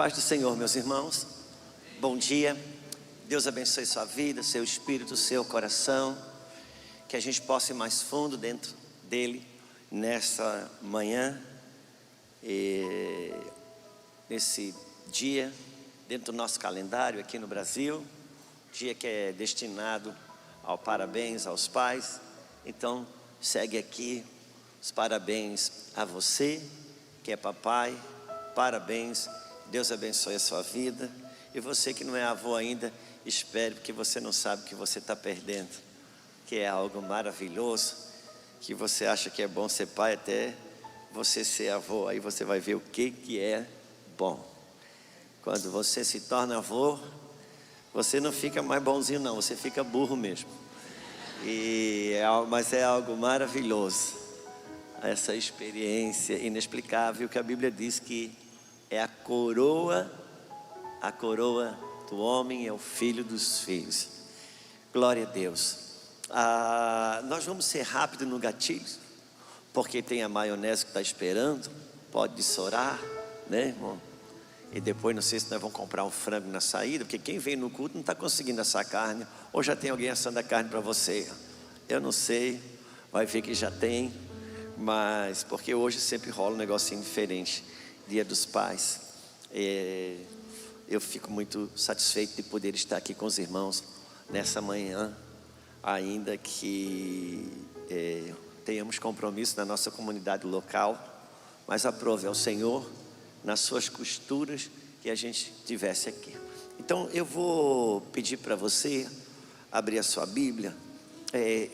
paz do Senhor, meus irmãos. Bom dia. Deus abençoe sua vida, seu espírito, seu coração. Que a gente possa ir mais fundo dentro dele nessa manhã, nesse dia, dentro do nosso calendário aqui no Brasil. Dia que é destinado ao parabéns aos pais. Então, segue aqui os parabéns a você, que é papai. Parabéns, Deus abençoe a sua vida. E você que não é avô ainda, espere, porque você não sabe o que você está perdendo, que é algo maravilhoso, que você acha que é bom ser pai até você ser avô. Aí você vai ver o que é bom. Quando você se torna avô, você não fica mais bonzinho não, você fica burro mesmo. Mas é algo maravilhoso, essa experiência inexplicável que a Bíblia diz que é a coroa do homem, é o filho dos filhos. Glória a Deus. Nós vamos ser rápido no gatilho, porque tem a maionese que está esperando, pode dessorar, né, irmão? E depois não sei se nós vamos comprar um frango na saída, porque quem vem no culto não está conseguindo assar carne, ou já tem alguém assando a carne para você. Eu não sei, vai ver que já tem, mas porque hoje sempre rola um negocinho diferente, Dia dos Pais. Eu fico muito satisfeito de poder estar aqui com os irmãos nessa manhã, ainda que tenhamos compromisso na nossa comunidade local, mas aprove ao Senhor, nas suas costuras, que a gente tivesse aqui. Então eu vou pedir para você abrir a sua Bíblia.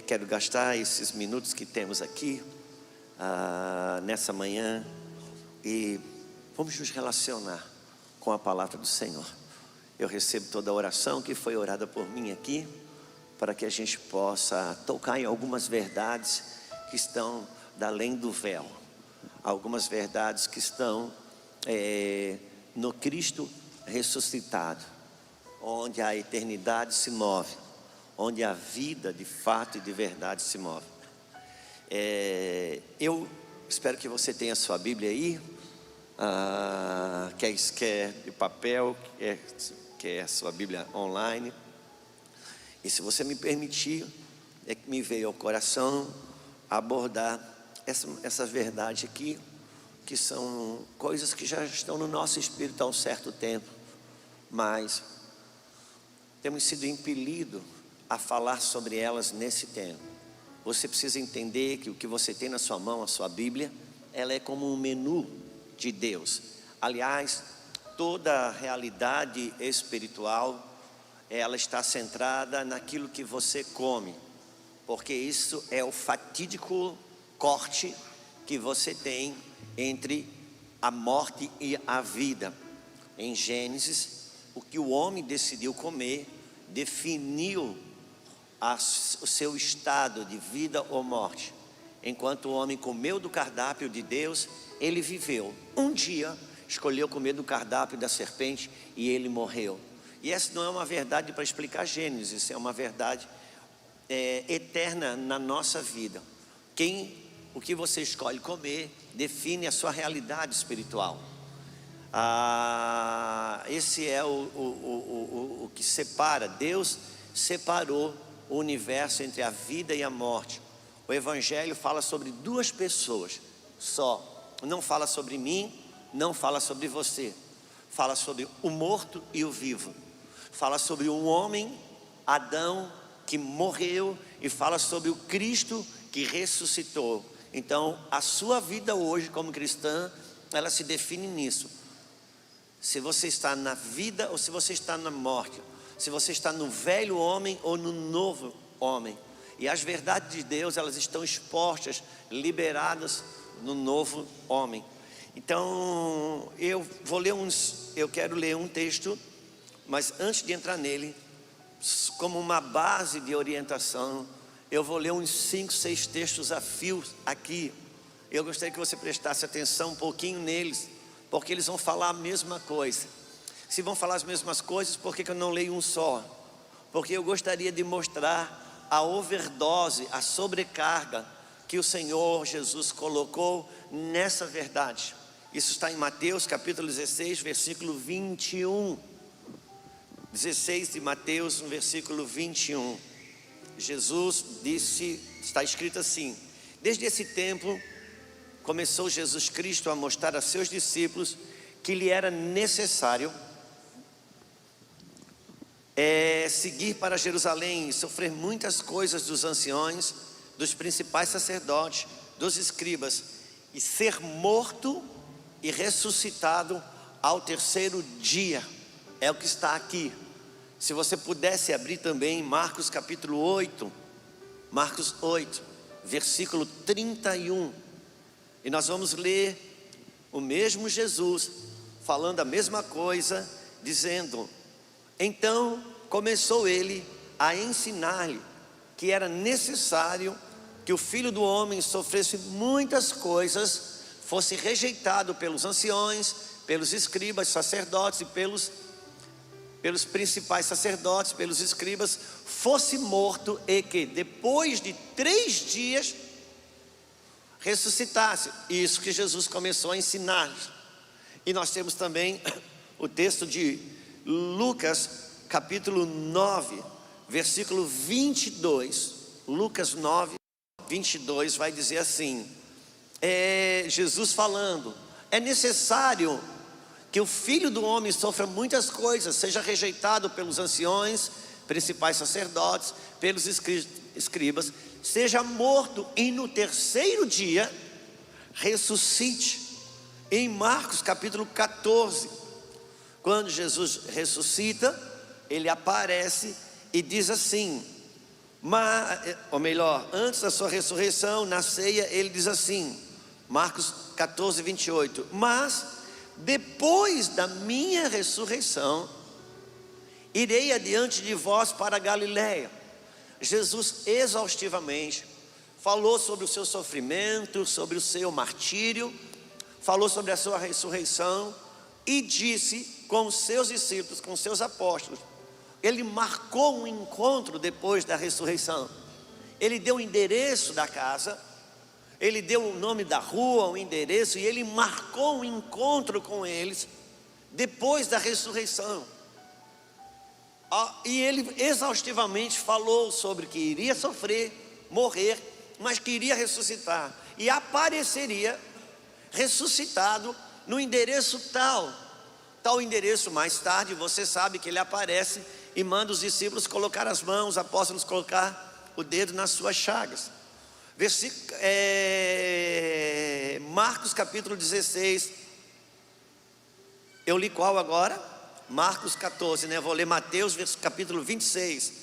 Quero gastar esses minutos que temos aqui nessa manhã e vamos nos relacionar com a palavra do Senhor. Eu recebo toda a oração que foi orada por mim aqui, para que a gente possa tocar em algumas verdades que estão da além do véu, algumas verdades que estão no Cristo ressuscitado, onde a eternidade se move, onde a vida de fato e de verdade se move. Eu espero que você tenha a sua Bíblia aí, quer de papel, quer a sua Bíblia online. E se você me permitir, me veio ao coração abordar essa verdade aqui, que são coisas que já estão no nosso espírito há um certo tempo, mas temos sido impelidos a falar sobre elas nesse tempo. Você precisa entender que o que você tem na sua mão, a sua Bíblia, ela é como um menu de Deus. Aliás, toda a realidade espiritual, ela está centrada naquilo que você come, porque isso é o fatídico corte que você tem entre a morte e a vida. Em Gênesis, o que o homem decidiu comer definiu o seu estado de vida ou morte. Enquanto o homem comeu do cardápio de Deus, ele viveu. Um dia escolheu comer do cardápio da serpente e ele morreu. E essa não é uma verdade para explicar Gênesis, isso é uma verdade eterna na nossa vida. O que você escolhe comer define a sua realidade espiritual. Esse é o que separa. Deus separou o universo entre a vida e a morte. O Evangelho fala sobre duas pessoas só, não fala sobre mim, não fala sobre você, fala sobre o morto e o vivo, fala sobre um homem, Adão, que morreu, e fala sobre o Cristo que ressuscitou. Então a sua vida hoje como cristã, ela se define nisso. Se você está na vida ou se você está na morte, se você está no velho homem ou no novo homem. E as verdades de Deus, elas estão expostas, liberadas no novo homem. Então eu quero ler um texto, mas antes de entrar nele, como uma base de orientação, eu vou ler uns 5, 6 textos a fio aqui. Eu gostaria que você prestasse atenção um pouquinho neles, porque eles vão falar a mesma coisa. Se vão falar as mesmas coisas, por que eu não leio um só? Porque eu gostaria de mostrar a overdose, a sobrecarga que o Senhor Jesus colocou nessa verdade. Isso está em Mateus capítulo 16, versículo 21. 16 de Mateus, no versículo 21. Jesus disse, está escrito assim: desde esse tempo começou Jesus Cristo a mostrar a seus discípulos que lhe era necessário seguir para Jerusalém e sofrer muitas coisas dos anciões, dos principais sacerdotes, dos escribas, e ser morto e ressuscitado ao terceiro dia. É o que está aqui. Se você pudesse abrir também Marcos capítulo 8, Marcos 8, versículo 31, e nós vamos ler o mesmo Jesus falando a mesma coisa, dizendo: então começou ele a ensinar-lhe que era necessário que o Filho do Homem sofresse muitas coisas, fosse rejeitado pelos anciões, pelos escribas, sacerdotes e pelos principais sacerdotes, pelos escribas, fosse morto e que depois de 3 dias ressuscitasse. Isso que Jesus começou a ensinar-lhes. E nós temos também o texto de Lucas capítulo 9, versículo 22. Lucas 9, 22 vai dizer assim, Jesus falando: é necessário que o Filho do Homem sofra muitas coisas, seja rejeitado pelos anciões, principais sacerdotes, pelos escribas, seja morto e no terceiro dia ressuscite. Em Marcos capítulo 14, quando Jesus ressuscita, ele aparece e diz assim, ou melhor, antes da sua ressurreição, na ceia, ele diz assim, Marcos 14, 28, mas depois da minha ressurreição, irei adiante de vós para a Galileia. Jesus exaustivamente falou sobre o seu sofrimento, sobre o seu martírio, falou sobre a sua ressurreição e disse com os seus discípulos, com os seus apóstolos. Ele marcou um encontro depois da ressurreição. Ele deu o endereço da casa, ele deu o nome da rua, o endereço, e ele marcou um encontro com eles depois da ressurreição. E ele exaustivamente falou sobre que iria sofrer, morrer, mas que iria ressuscitar e apareceria ressuscitado no endereço tal endereço. Mais tarde você sabe que ele aparece e manda os discípulos colocar as mãos, os apóstolos colocar o dedo nas suas chagas. Marcos capítulo 16, eu li qual agora? Marcos 14, né? Vou ler Mateus capítulo 26,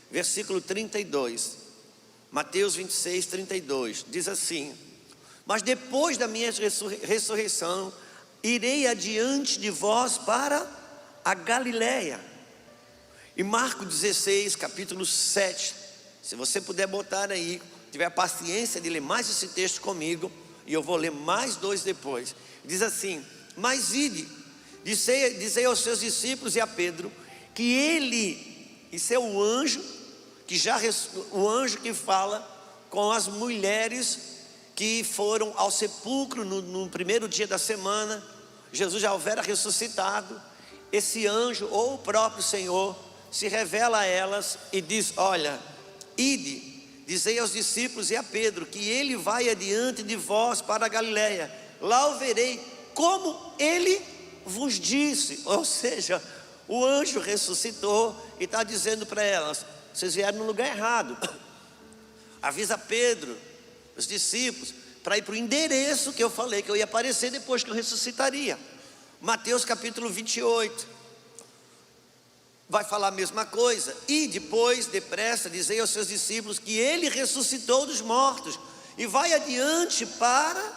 versículo 32. Mateus 26, 32, diz assim: mas depois da minha ressurreição, irei adiante de vós para a Galileia. E Marcos 16, capítulo 7, se você puder botar aí, tiver a paciência de ler mais esse texto comigo, e eu vou ler mais 2 depois, diz assim: mas ide, dizei aos seus discípulos e a Pedro, que ele, isso é o anjo, o anjo que fala com as mulheres que foram ao sepulcro no primeiro dia da semana. Jesus já houvera ressuscitado. Esse anjo, ou o próprio Senhor, se revela a elas e diz: olha, ide, dizei aos discípulos e a Pedro, que ele vai adiante de vós para a Galileia, lá o verei, como ele vos disse. Ou seja, o anjo ressuscitou e está dizendo para elas: vocês vieram no lugar errado. Avisa Pedro, os discípulos, para ir para o endereço que eu falei que eu ia aparecer depois que eu ressuscitaria. Mateus capítulo 28 vai falar a mesma coisa. E depois, depressa, dizei aos seus discípulos que ele ressuscitou dos mortos, e vai adiante para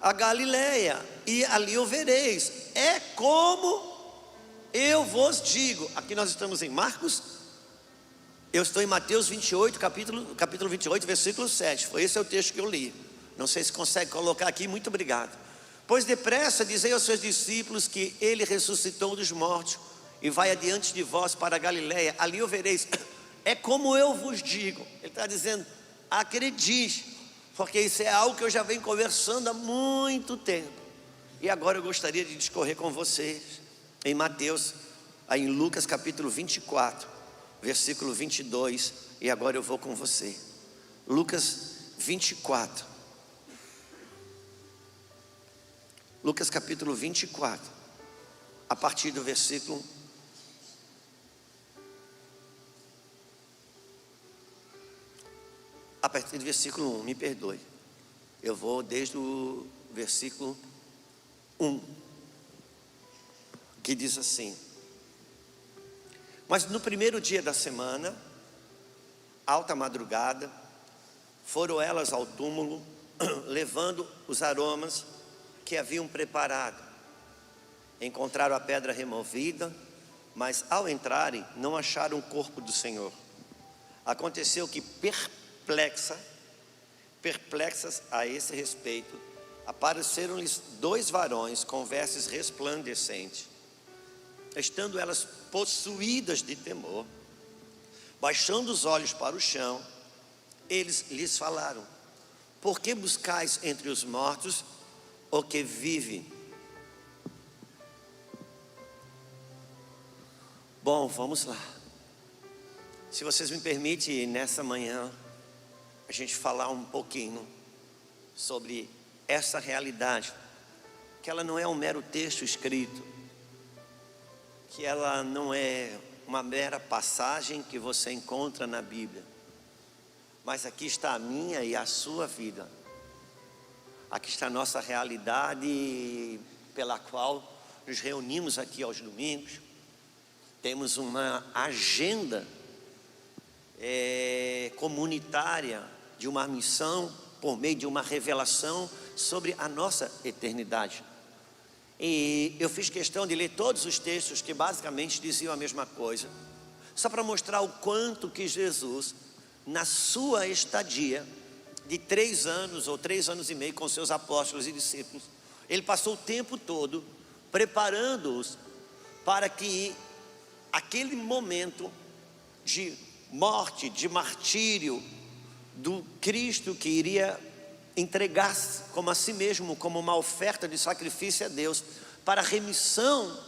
a Galileia, e ali o vereis. É como eu vos digo. Aqui nós estamos em Marcos, eu estou em Mateus 28, capítulo 28, versículo 7. Esse é o texto que eu li. Não sei se consegue colocar aqui, muito obrigado. Pois depressa dizei aos seus discípulos que ele ressuscitou dos mortos, e vai adiante de vós para a Galileia, ali o vereis. É como eu vos digo. Ele está dizendo: acredite, porque isso é algo que eu já venho conversando há muito tempo. E agora eu gostaria de discorrer com vocês em Mateus, aí em Lucas capítulo 24, versículo 22. E agora eu vou com você. Lucas 24. Lucas capítulo 24, a partir do versículo 1, me perdoe. Eu vou desde o versículo 1, que diz assim: mas no primeiro dia da semana, alta madrugada, foram elas ao túmulo, levando os aromas que haviam preparado. Encontraram a pedra removida, mas ao entrarem, não acharam o corpo do Senhor. Aconteceu que perplexas a esse respeito, apareceram-lhes 2 varões com vestes resplandecentes. Estando elas possuídas de temor, baixando os olhos para o chão, eles lhes falaram: por que buscais entre os mortos o que vive? Bom, vamos lá. Se vocês me permitem, nessa manhã, a gente falar um pouquinho sobre essa realidade, que ela não é um mero texto escrito, que ela não é uma mera passagem que você encontra na Bíblia, mas aqui está a minha e a sua vida. Aqui está a nossa realidade pela qual nos reunimos aqui aos domingos. Temos uma agenda comunitária de uma missão por meio de uma revelação sobre a nossa eternidade. E eu fiz questão de ler todos os textos que basicamente diziam a mesma coisa, só para mostrar o quanto que Jesus, na sua estadia de 3 anos ou 3 anos e meio com seus apóstolos e discípulos, ele passou o tempo todo preparando-os para que aquele momento de morte, de martírio do Cristo, que iria entregar-se como a si mesmo, como uma oferta de sacrifício a Deus, para a remissão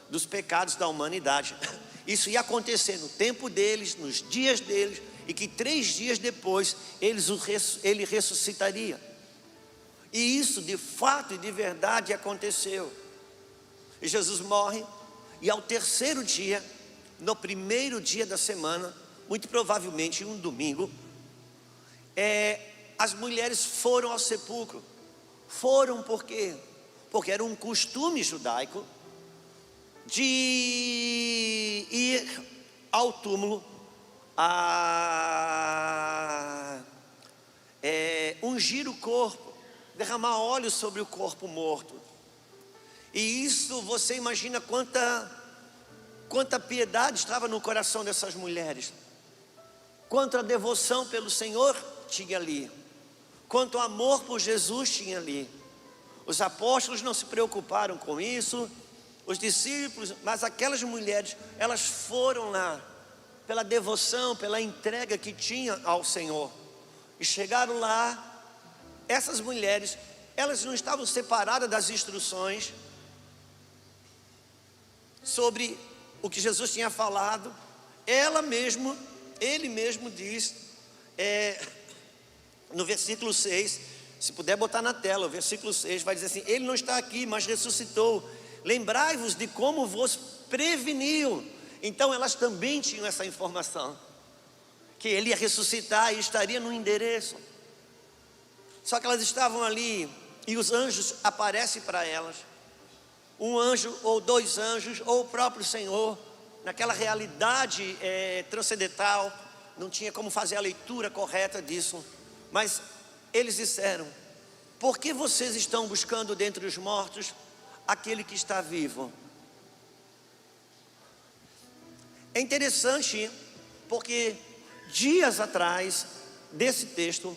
dos pecados da humanidade. Isso ia acontecer no tempo deles, nos dias deles, e que 3 dias depois ele ressuscitaria. E isso de fato e de verdade aconteceu. E Jesus morre, e ao 3º dia, no primeiro dia da semana, muito provavelmente um domingo, as mulheres foram ao sepulcro. Foram por quê? Porque era um costume judaico de ir ao túmulo ungir o corpo, derramar óleo sobre o corpo morto. E isso, você imagina quanta piedade estava no coração dessas mulheres, quanta devoção pelo Senhor tinha ali, quanto amor por Jesus tinha ali. Os apóstolos não se preocuparam com isso, os discípulos, mas aquelas mulheres, elas foram lá pela devoção, pela entrega que tinha ao Senhor. E chegaram lá, essas mulheres, elas não estavam separadas das instruções sobre o que Jesus tinha falado. Ele mesmo diz, no versículo 6, se puder botar na tela, o versículo 6 vai dizer assim: ele não está aqui, mas ressuscitou. Lembrai-vos de como vos preveniu. Então elas também tinham essa informação, que ele ia ressuscitar e estaria no endereço. Só que elas estavam ali, e os anjos aparecem para elas. Um anjo, ou 2 anjos, ou o próprio Senhor, naquela realidade transcendental, não tinha como fazer a leitura correta disso. Mas eles disseram: por que vocês estão buscando dentre os mortos aquele que está vivo? É interessante, porque dias atrás desse texto,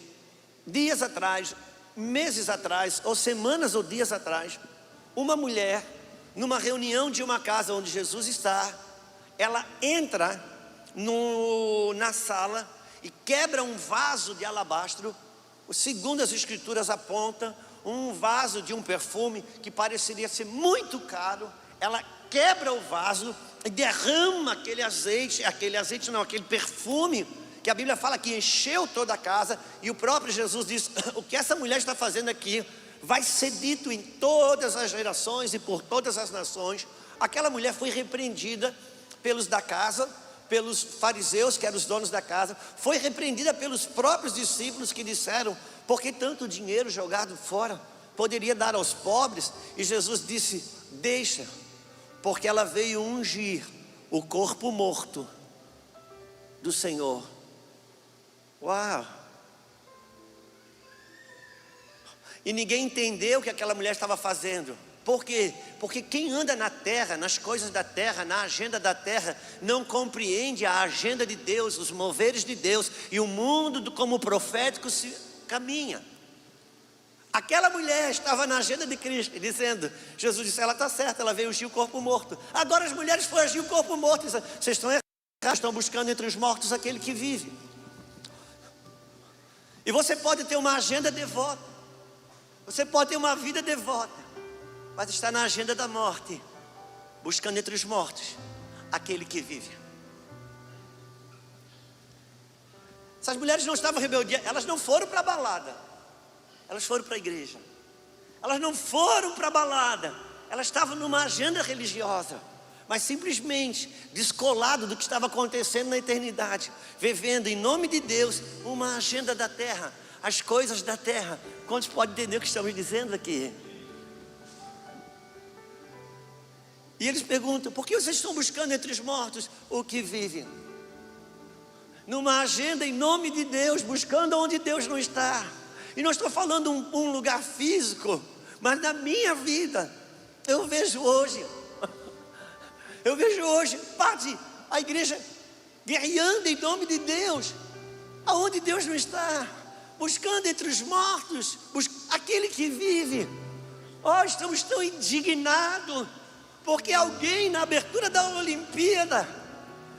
dias atrás, meses atrás, ou semanas ou dias atrás, uma mulher, numa reunião de uma casa onde Jesus está, ela entra na sala e quebra um vaso de alabastro, segundo as escrituras apontam, um vaso de um perfume que pareceria ser muito caro. Ela quebra o vaso e derrama aquele perfume, que a Bíblia fala que encheu toda a casa. E o próprio Jesus diz: o que essa mulher está fazendo aqui vai ser dito em todas as gerações e por todas as nações. Aquela mulher foi repreendida pelos da casa, pelos fariseus, que eram os donos da casa. Foi repreendida pelos próprios discípulos, que disseram: por que tanto dinheiro jogado fora? Poderia dar aos pobres. E Jesus disse: deixa, porque ela veio ungir o corpo morto do Senhor. Uau! E ninguém entendeu o que aquela mulher estava fazendo. Por quê? Porque quem anda na terra, nas coisas da terra, na agenda da terra, não compreende a agenda de Deus, os moveres de Deus e o mundo como profético se caminha. Aquela mulher estava na agenda de Cristo, dizendo, Jesus disse: ela está certa, ela veio ungir o corpo morto. Agora as mulheres foram ungir o corpo morto. Vocês estão errados, estão buscando entre os mortos aquele que vive. E você pode ter uma agenda devota, você pode ter uma vida devota, mas está na agenda da morte, buscando entre os mortos aquele que vive. Essas mulheres não estavam rebeldias, elas não foram para a balada, elas foram para a igreja. Elas não foram para a balada, elas estavam numa agenda religiosa, mas simplesmente descolado do que estava acontecendo na eternidade, vivendo em nome de Deus uma agenda da terra, as coisas da terra. Quantos podem entender o que estamos dizendo aqui? E eles perguntam: por que vocês estão buscando entre os mortos o que vive? Numa agenda em nome de Deus, buscando onde Deus não está. E não estou falando um lugar físico, mas na minha vida, eu vejo hoje parte a igreja guerreando em nome de Deus, aonde Deus não está, buscando entre os mortos aquele que vive. Estamos tão indignados, porque alguém na abertura da Olimpíada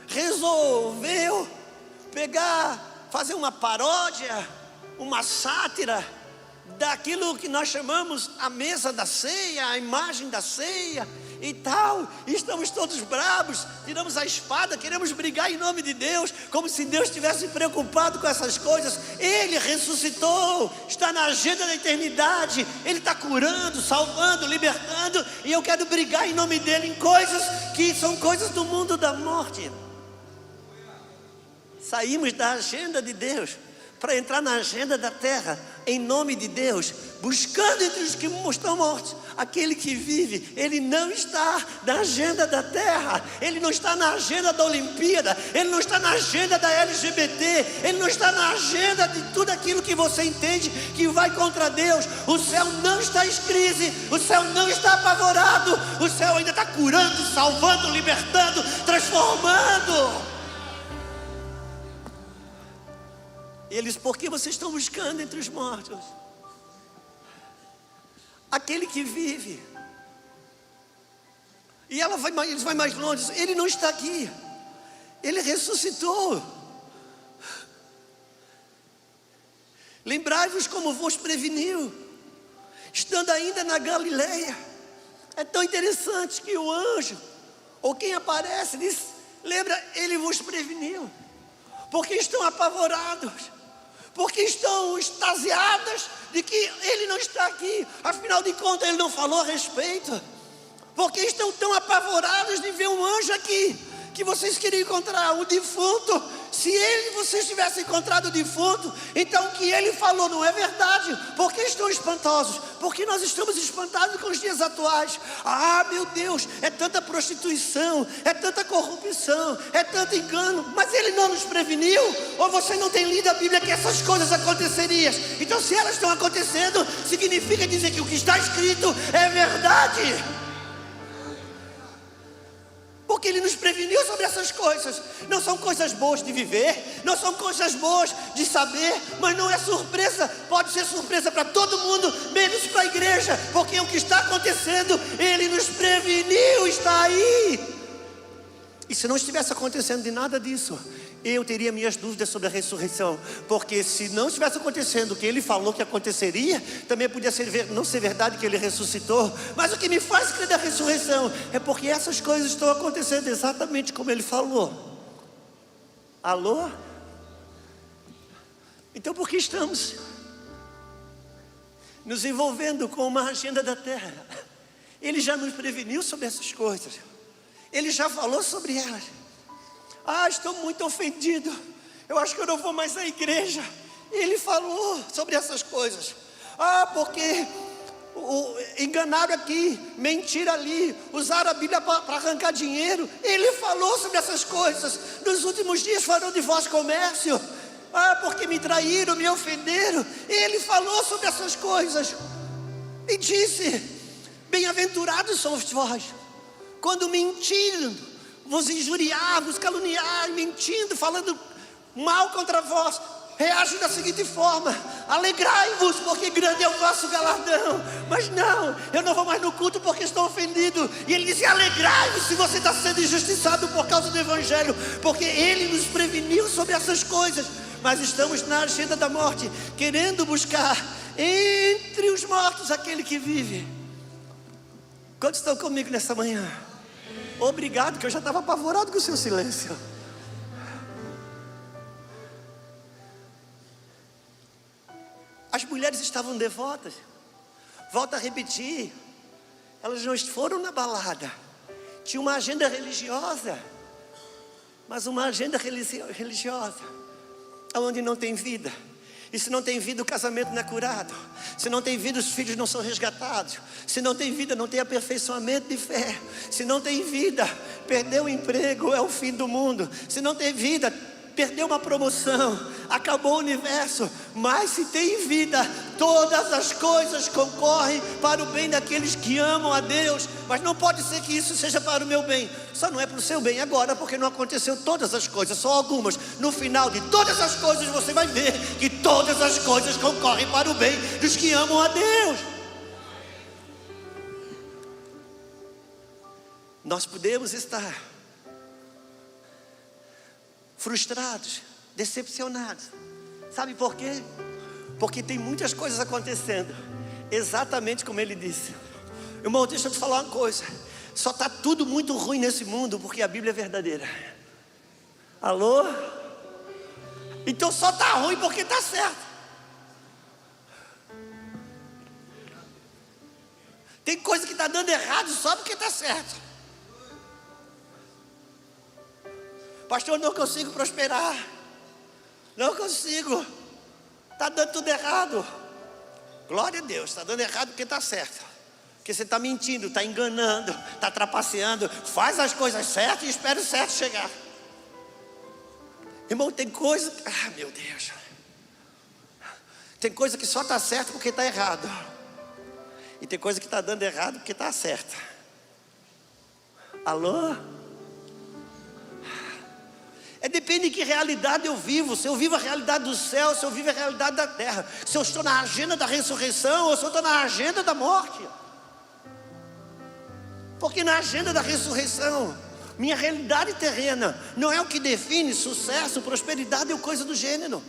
resolveu fazer uma paródia, uma sátira daquilo que nós chamamos a mesa da ceia, a imagem da ceia e tal. E estamos todos bravos, tiramos a espada, queremos brigar em nome de Deus, como se Deus estivesse preocupado com essas coisas. Ele ressuscitou, está na agenda da eternidade, Ele está curando, salvando, libertando, e eu quero brigar em nome dEle em coisas que são coisas do mundo da morte. Saímos da agenda de Deus para entrar na agenda da terra, em nome de Deus, buscando entre os que estão mortos aquele que vive. Ele não está na agenda da terra, ele não está na agenda da Olimpíada, ele não está na agenda da LGBT, ele não está na agenda de tudo aquilo que você entende que vai contra Deus. O céu não está em crise, o céu não está apavorado, o céu ainda está curando, salvando, libertando, transformando. E eles: por que vocês estão buscando entre os mortos aquele que vive? E eles vão mais longe: ele não está aqui, ele ressuscitou. Lembrai-vos como vos preveniu, estando ainda na Galileia. É tão interessante que o anjo, ou quem aparece, diz: lembra, ele vos preveniu. Porque estão apavorados, porque estão extasiadas de que ele não está aqui, afinal de contas ele não falou a respeito. Porque estão tão apavorados de ver um anjo aqui, que vocês queriam encontrar o defunto. Se vocês tivessem encontrado o defunto, então o que ele falou não é verdade. Por que estão espantosos? Porque nós estamos espantados com os dias atuais. Meu Deus, é tanta prostituição, é tanta corrupção, é tanto engano, mas ele não nos preveniu? Ou você não tem lido a Bíblia que essas coisas aconteceriam? Então, se elas estão acontecendo, significa dizer que o que está escrito é verdade. Porque ele nos preveniu sobre essas coisas. Não são coisas boas de viver, não são coisas boas de saber, mas não é surpresa. Pode ser surpresa para todo mundo, menos para a igreja, porque o que está acontecendo, ele nos preveniu, está aí. E se não estivesse acontecendo de nada disso, eu teria minhas dúvidas sobre a ressurreição. Porque se não estivesse acontecendo o que ele falou que aconteceria, também podia não ser verdade que ele ressuscitou. Mas o que me faz crer na ressurreição é porque essas coisas estão acontecendo exatamente como ele falou. Alô? Então por que estamos nos envolvendo com uma agenda da terra? Ele já nos preveniu sobre essas coisas. Ele já falou sobre elas. Estou muito ofendido. Eu acho que eu não vou mais à igreja. Ele falou sobre essas coisas. Porque enganaram aqui, mentiram ali, usaram a Bíblia para arrancar dinheiro. Ele falou sobre essas coisas. Nos últimos dias farão de vós comércio. Porque me traíram, me ofenderam. Ele falou sobre essas coisas. E disse: bem-aventurados sois vós, quando mentiram, vos injuriar, vos caluniar, mentindo, falando mal contra vós, reagem da seguinte forma: alegrai-vos, porque grande é o vosso galardão. Mas não, eu não vou mais no culto porque estou ofendido. E ele disse: alegrai-vos se você está sendo injustiçado por causa do Evangelho, porque ele nos preveniu sobre essas coisas. Mas estamos na agenda da morte, querendo buscar entre os mortos aquele que vive. Quantos estão comigo nessa manhã? Obrigado, que eu já estava apavorado com o seu silêncio. As mulheres estavam devotas. Volto a repetir, elas não foram na balada. Tinha uma agenda religiosa, mas uma agenda religiosa onde não tem vida. E se não tem vida, o casamento não é curado. Se não tem vida, os filhos não são resgatados. Se não tem vida, não tem aperfeiçoamento de fé. Se não tem vida, perder o emprego é o fim do mundo. Se não tem vida, perdeu uma promoção, acabou o universo. Mas se tem vida, todas as coisas concorrem para o bem daqueles que amam a Deus. Mas não pode ser que isso seja para o meu bem. Só não é para o seu bem agora, porque não aconteceu todas as coisas, só algumas. No final de todas as coisas você vai ver que todas as coisas concorrem para o bem dos que amam a Deus. Nós podemos estar frustrados, decepcionados. Sabe por quê? Porque tem muitas coisas acontecendo exatamente como ele disse. Irmão, deixa eu te falar uma coisa: só está tudo muito ruim nesse mundo porque a Bíblia é verdadeira. Alô? Então só está ruim porque está certo. Tem coisa que está dando errado só porque está certo. Pastor, não consigo prosperar. Não consigo. Está dando tudo errado. Glória a Deus, está dando errado porque está certo. Porque você está mentindo, está enganando, está trapaceando. Faz as coisas certas e espera o certo chegar. Irmão, tem coisa... meu Deus. Tem coisa que só está certo porque está errado. E tem coisa que está dando errado porque está certa. Alô? Depende de que realidade eu vivo. Se eu vivo a realidade do céu, se eu vivo a realidade da terra. Se eu estou na agenda da ressurreição ou se eu estou na agenda da morte. Porque na agenda da ressurreição, minha realidade terrena não é o que define sucesso, prosperidade ou coisa do gênero.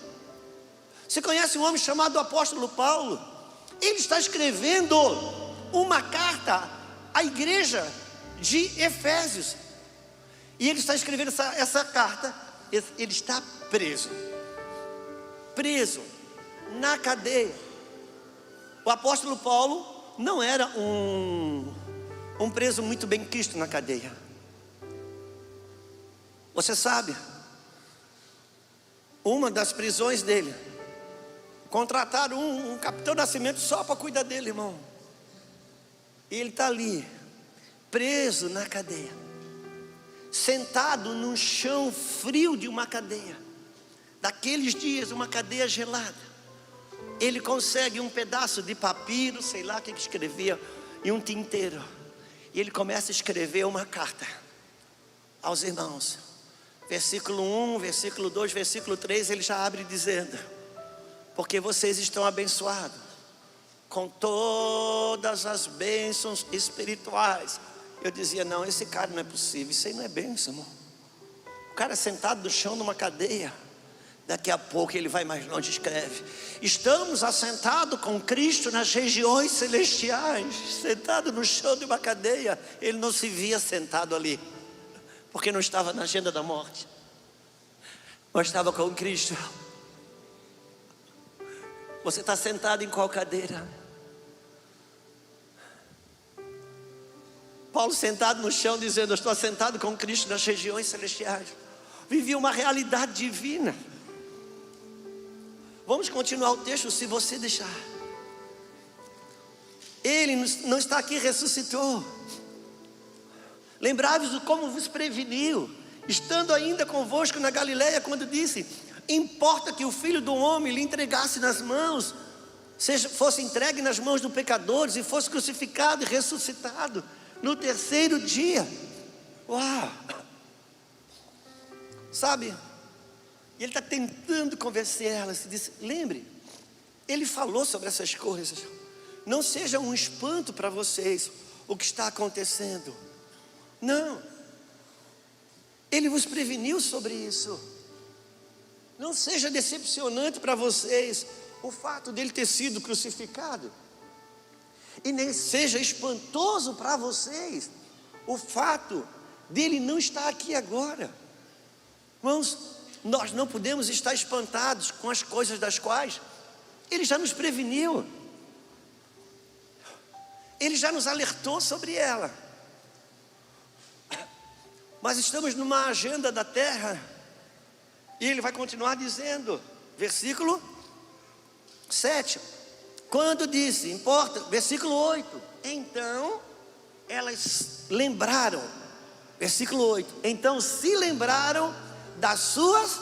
Você conhece um homem chamado apóstolo Paulo? Ele está escrevendo uma carta à igreja de Efésios. E ele está escrevendo essa carta. Ele está preso na cadeia. O apóstolo Paulo não era um preso muito bem quisto na cadeia. Você sabe, uma das prisões dele, contrataram um capitão Nascimento só para cuidar dele, irmão. E ele está ali, preso na cadeia, sentado no chão frio de uma cadeia, daqueles dias, uma cadeia gelada. Ele consegue um pedaço de papiro, sei lá o que escrevia, e um tinteiro, e ele começa a escrever uma carta aos irmãos. Versículo 1, versículo 2, versículo 3, ele já abre dizendo: porque vocês estão abençoados com todas as bênçãos espirituais. Eu dizia: não, esse cara não é possível, isso aí não é bênção, irmão. cara sentado no chão numa cadeia. Daqui a pouco ele vai mais longe, escreve: estamos assentados com Cristo nas regiões celestiais. Sentado no chão de uma cadeia. Ele não se via sentado ali, porque não estava na agenda da morte, mas estava com Cristo. Você está sentado em qual cadeira? Paulo sentado no chão dizendo: eu estou assentado com Cristo nas regiões celestiais. Vivia uma realidade divina. Vamos continuar o texto, se você deixar. Ele não está aqui, ressuscitou. Lembrai-vos de como vos preveniu, estando ainda convosco na Galileia, quando disse: importa que o Filho do Homem lhe entregasse nas mãos, fosse entregue nas mãos dos pecadores, e fosse crucificado e ressuscitado no terceiro dia. Uau! Sabe? E ele está tentando convencer ela. Se disse: lembre, ele falou sobre essas coisas. Não seja um espanto para vocês o que está acontecendo. Não. Ele vos preveniu sobre isso. Não seja decepcionante para vocês o fato dele ter sido crucificado. E nem seja espantoso para vocês o fato dele não estar aqui agora. Irmãos, nós não podemos estar espantados com as coisas das quais ele já nos preveniu. Ele já nos alertou sobre ela. Mas estamos numa agenda da terra. E ele vai continuar dizendo, versículo 7. Quando disse, importa, versículo 8. Então elas lembraram, versículo 8. Então se lembraram das suas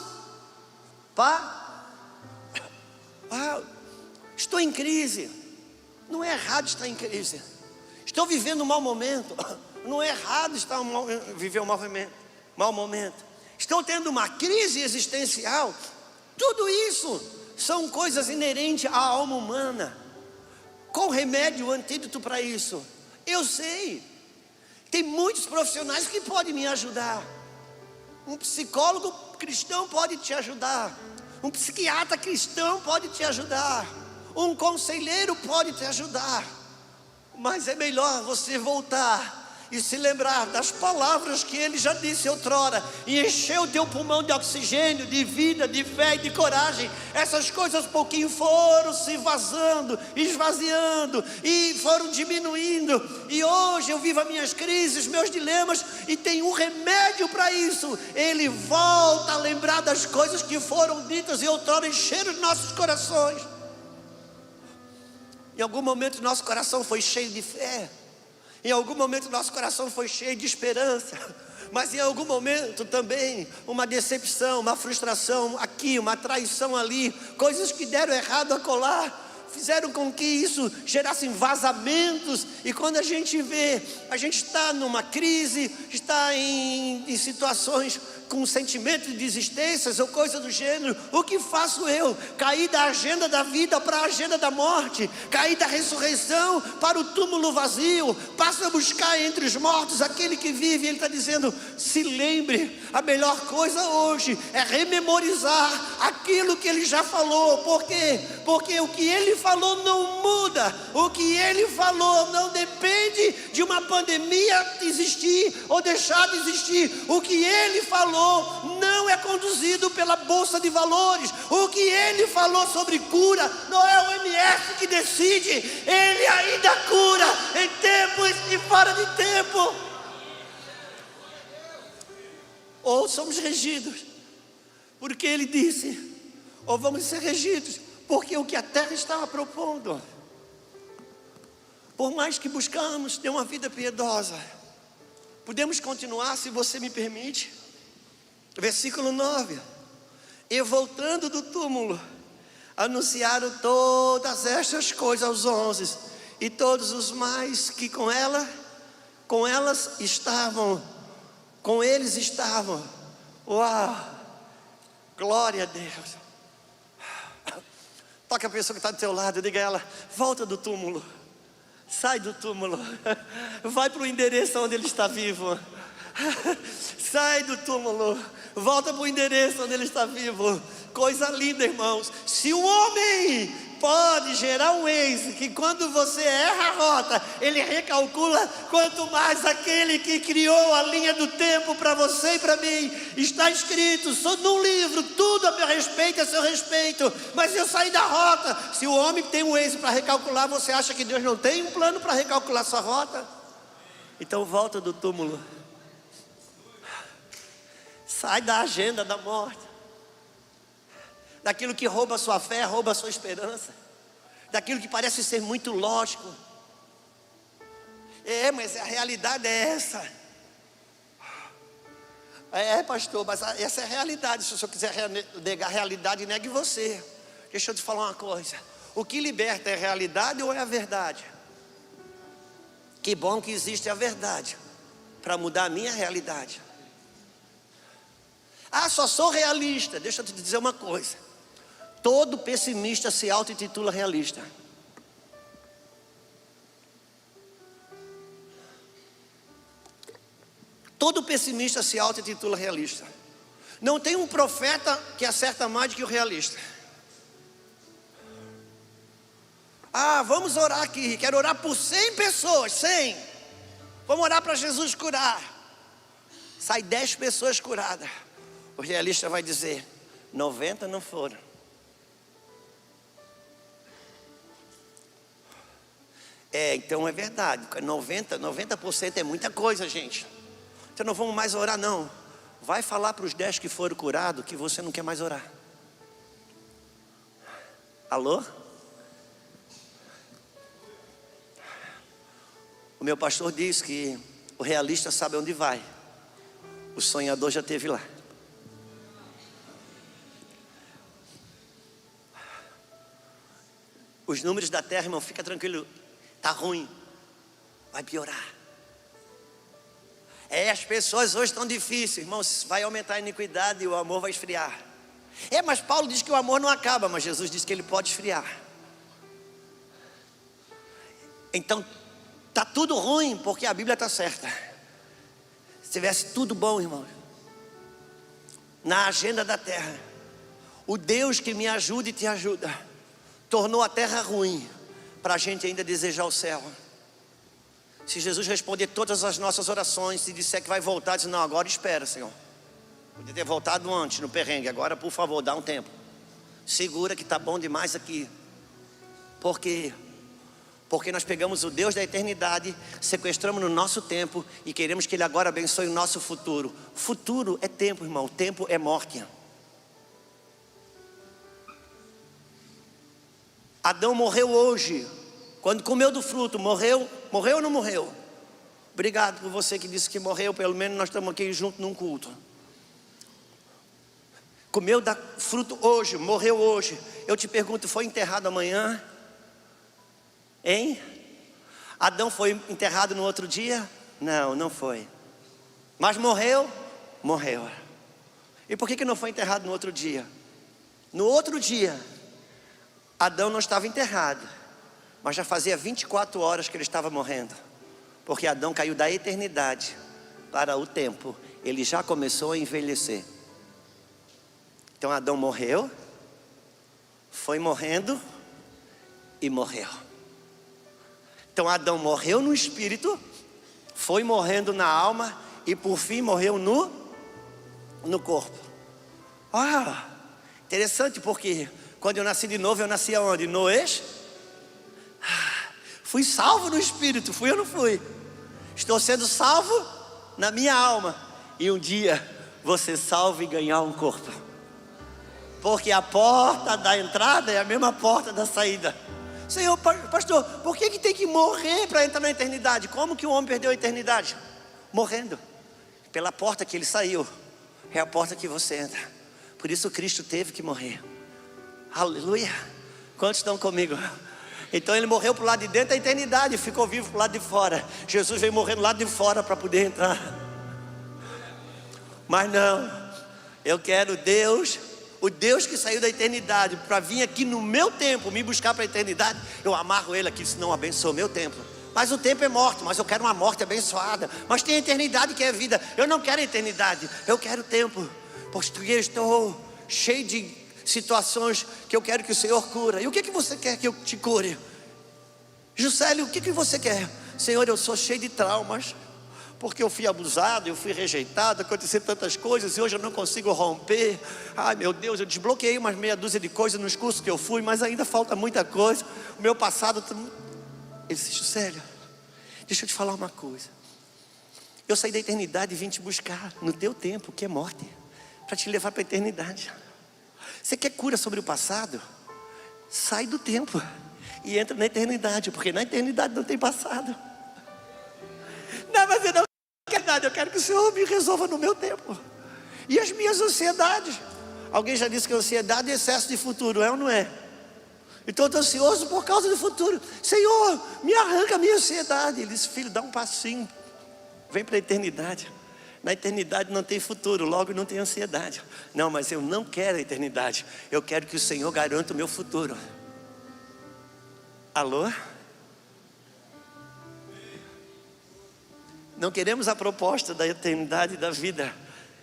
estou em crise. Não é errado estar em crise. Estou vivendo um mau momento. Não é errado viver um mau momento. Estou tendo uma crise existencial. Tudo isso são coisas inerentes à alma humana. Qual o remédio, o antídoto para isso? Eu sei. Tem muitos profissionais que podem me ajudar. Um psicólogo cristão pode te ajudar. Um psiquiatra cristão pode te ajudar. Um conselheiro pode te ajudar. Mas é melhor você voltar e se lembrar das palavras que ele já disse outrora, e encher o teu pulmão de oxigênio, de vida, de fé e de coragem. Essas coisas pouquinho foram se vazando, esvaziando, e foram diminuindo. E hoje eu vivo as minhas crises, meus dilemas, e tem um remédio para isso. Ele volta a lembrar das coisas que foram ditas e outrora encheram os nossos corações. Em algum momento nosso coração foi cheio de fé. Em algum momento nosso coração foi cheio de esperança. Mas em algum momento também uma decepção, uma frustração aqui, uma traição ali, coisas que deram errado acolá, fizeram com que isso gerasse vazamentos. E quando a gente vê, a gente está numa crise, está em situações com sentimento de desistências ou coisa do gênero. O que faço eu? Cair da agenda da vida para a agenda da morte, cair da ressurreição para o túmulo vazio, passo a buscar entre os mortos aquele que vive. Ele está dizendo: se lembre, a melhor coisa hoje é rememorizar aquilo que ele já falou. Por quê? Porque o que ele falou não muda. O que ele falou não depende de uma pandemia existir ou deixar de existir. O que ele falou não é conduzido pela bolsa de valores. O que ele falou sobre cura não é o OMS que decide. Ele ainda cura em tempos e fora de tempo. Ou somos regidos porque ele disse, ou vamos ser regidos porque o que a terra estava propondo. Por mais que buscamos ter uma vida piedosa, podemos continuar, se você me permite. Versículo 9. E voltando do túmulo, anunciaram todas estas coisas aos 11, e todos os mais que com elas estavam, com eles estavam. Uau, glória a Deus. Toca a pessoa que está do teu lado, diga a ela: volta do túmulo, sai do túmulo, vai para o endereço onde ele está vivo. Sai do túmulo, Volta para o endereço onde ele está vivo. Coisa linda, irmãos. Se o homem pode gerar um Waze que quando você erra a rota, ele recalcula, quanto mais aquele que criou a linha do tempo para você e para mim. Está escrito num livro, tudo a meu respeito, a seu respeito, mas eu saí da rota. Se o homem tem um Waze para recalcular, você acha que Deus não tem um plano para recalcular sua rota? Então volta do túmulo. Sai da agenda da morte, daquilo que rouba a sua fé, rouba a sua esperança, daquilo que parece ser muito lógico. Mas a realidade é essa. Pastor, mas essa é a realidade. Se o senhor quiser negar a realidade, negue você. Deixa eu te falar uma coisa. O que liberta é a realidade ou é a verdade? Que bom que existe a verdade para mudar a minha realidade. Só sou realista. Deixa eu te dizer uma coisa. Todo pessimista se auto-intitula realista. Todo pessimista se auto-intitula realista. Não tem um profeta que acerta mais do que o realista. Vamos orar aqui. Quero orar por 100 pessoas. 100. Vamos orar para Jesus curar. Sai 10 pessoas curadas. O realista vai dizer: 90 não foram. Então é verdade. 90% é muita coisa, gente. Então não vamos mais orar, não. Vai falar para os 10 que foram curados que você não quer mais orar. Alô? O meu pastor diz que o realista sabe onde vai. O sonhador já esteve lá. Os números da terra, irmão, fica tranquilo. Está ruim. Vai piorar. As pessoas hoje estão difíceis, irmãos. Vai aumentar a iniquidade e o amor vai esfriar. Mas Paulo diz que o amor não acaba, mas Jesus diz que ele pode esfriar. Então, está tudo ruim porque a Bíblia está certa. Se tivesse tudo bom, irmão, na agenda da terra, o Deus que me ajuda e te ajuda tornou a terra ruim para a gente ainda desejar o céu. Se Jesus responder todas as nossas orações, se disser que vai voltar, diz: não, agora espera, Senhor. Podia ter voltado antes no perrengue, agora por favor, dá um tempo. Segura que está bom demais aqui. Por quê? Porque nós pegamos o Deus da eternidade, sequestramos no nosso tempo e queremos que Ele agora abençoe o nosso futuro. Futuro é tempo, irmão, tempo é morte. Adão morreu hoje, quando comeu do fruto. Morreu ou não morreu? Obrigado por você que disse que morreu. Pelo menos nós estamos aqui juntos num culto. Comeu da fruto hoje, morreu hoje. Eu te pergunto, foi enterrado amanhã? Hein? Adão foi enterrado no outro dia? Não, não foi. Mas morreu? Morreu. E por que não foi enterrado no outro dia? No outro dia, Adão não estava enterrado, mas já fazia 24 horas que ele estava morrendo. Porque Adão caiu da eternidade para o tempo. Ele já começou a envelhecer. Então Adão morreu, foi morrendo e morreu. Então Adão morreu no espírito, foi morrendo na alma e por fim morreu no corpo. Interessante, porque quando eu nasci de novo, eu nasci aonde? No eixo? Fui salvo no espírito, fui ou não fui? Estou sendo salvo na minha alma. E um dia vou ser salvo e ganhar um corpo. Porque a porta da entrada é a mesma porta da saída. Senhor, pastor, por que tem que morrer para entrar na eternidade? Como que o homem perdeu a eternidade? Morrendo. Pela porta que ele saiu, é a porta que você entra. Por isso Cristo teve que morrer. Aleluia. Quantos estão comigo? Então ele morreu para o lado de dentro da eternidade e ficou vivo para o lado de fora. Jesus veio morrer do lado de fora para poder entrar. Mas não, eu quero Deus, o Deus que saiu da eternidade para vir aqui no meu tempo, me buscar para a eternidade. Eu amarro ele aqui, senão abençoa o meu tempo. Mas o tempo é morte, mas eu quero uma morte abençoada. Mas tem a eternidade que é vida. Eu não quero a eternidade, eu quero o tempo. porque eu estou cheio de situações que eu quero que o Senhor cura. E o que você quer que eu te cure? Juscelio, o que você quer? Senhor, eu sou cheio de traumas, porque eu fui abusado, eu fui rejeitado, aconteceram tantas coisas e hoje eu não consigo romper. Ai meu Deus, eu desbloqueei umas meia dúzia de coisas nos cursos que eu fui, mas ainda falta muita coisa. O meu passado... Ele disse: Juscelio, deixa eu te falar uma coisa. Eu saí da eternidade e vim te buscar no teu tempo, que é morte, para te levar para a eternidade. Você quer cura sobre o passado? Sai do tempo e entra na eternidade, porque na eternidade não tem passado. Não, mas eu não quero nada, eu quero que o Senhor me resolva no meu tempo. E as minhas ansiedades. Alguém já disse que a ansiedade é excesso de futuro, é ou não é? Então eu estou ansioso por causa do futuro. Senhor, me arranca a minha ansiedade. Ele disse: filho, dá um passinho, vem para a eternidade. Na eternidade não tem futuro, logo não tem ansiedade. Não, mas eu não quero a eternidade. Eu quero que o Senhor garanta o meu futuro. Alô? Não queremos a proposta da eternidade da vida.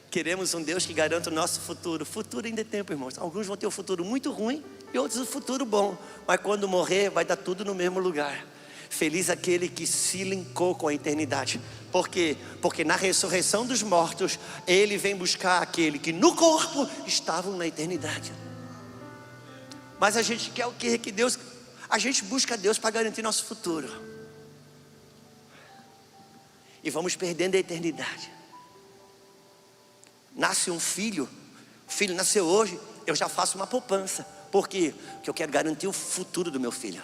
Queremos um Deus que garanta o nosso futuro. Futuro ainda é tempo, irmãos. Alguns vão ter um futuro muito ruim e outros um futuro bom. Mas quando morrer vai dar tudo no mesmo lugar. Feliz aquele que se linkou com a eternidade. Por quê? Porque na ressurreição dos mortos, Ele vem buscar aquele que no corpo estavam na eternidade. Mas a gente quer o quê? Que Deus... A gente busca Deus para garantir nosso futuro. E vamos perdendo a eternidade. Nasce um filho, o filho nasceu hoje, eu já faço uma poupança. Por quê? Porque eu quero garantir o futuro do meu filho.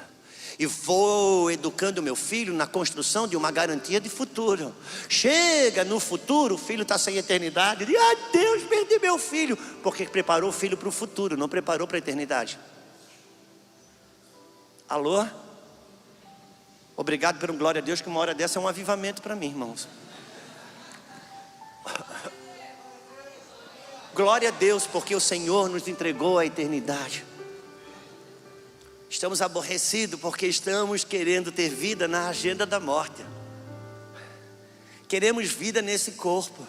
E vou educando o meu filho na construção de uma garantia de futuro. Chega no futuro, o filho está sem eternidade. E ai Deus, perdi meu filho. Porque preparou o filho para o futuro, não preparou para a eternidade. Alô? Obrigado pelo glória a Deus, que uma hora dessa é um avivamento para mim, irmãos. Glória a Deus, porque o Senhor nos entregou a eternidade. Estamos aborrecidos porque estamos querendo ter vida na agenda da morte. Queremos vida nesse corpo.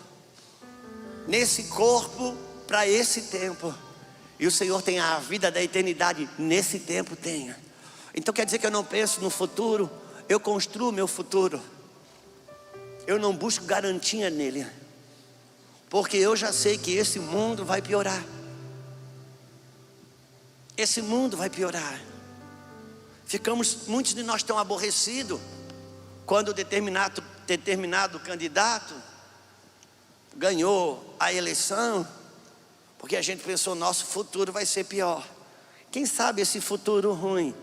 Nesse corpo, para esse tempo. E o Senhor tem a vida da eternidade nesse tempo, tenha. Então quer dizer que eu não penso no futuro, eu construo o meu futuro. Eu não busco garantia nele. Porque eu já sei que esse mundo vai piorar. Esse mundo vai piorar. Muitos de nós estão aborrecidos quando determinado candidato ganhou a eleição, porque a gente pensou, nosso futuro vai ser pior. Quem sabe esse futuro ruim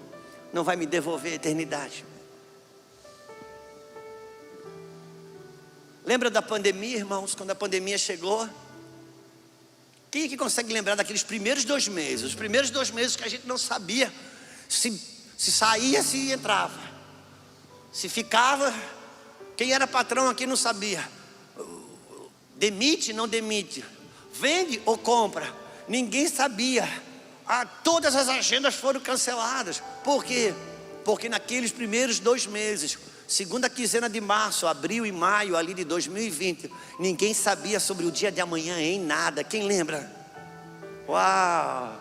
não vai me devolver a eternidade. Lembra da pandemia, irmãos? Quando a pandemia chegou, quem é que consegue lembrar daqueles primeiros 2 meses? Os primeiros 2 meses que a gente não sabia se saía, se entrava, se ficava. Quem era patrão aqui não sabia. Demite, não demite, vende ou compra. Ninguém sabia. Todas as agendas foram canceladas. Por quê? Porque naqueles primeiros 2 meses, segunda quinzena de março, abril e maio ali de 2020, ninguém sabia sobre o dia de amanhã em nada. Quem lembra? Uau!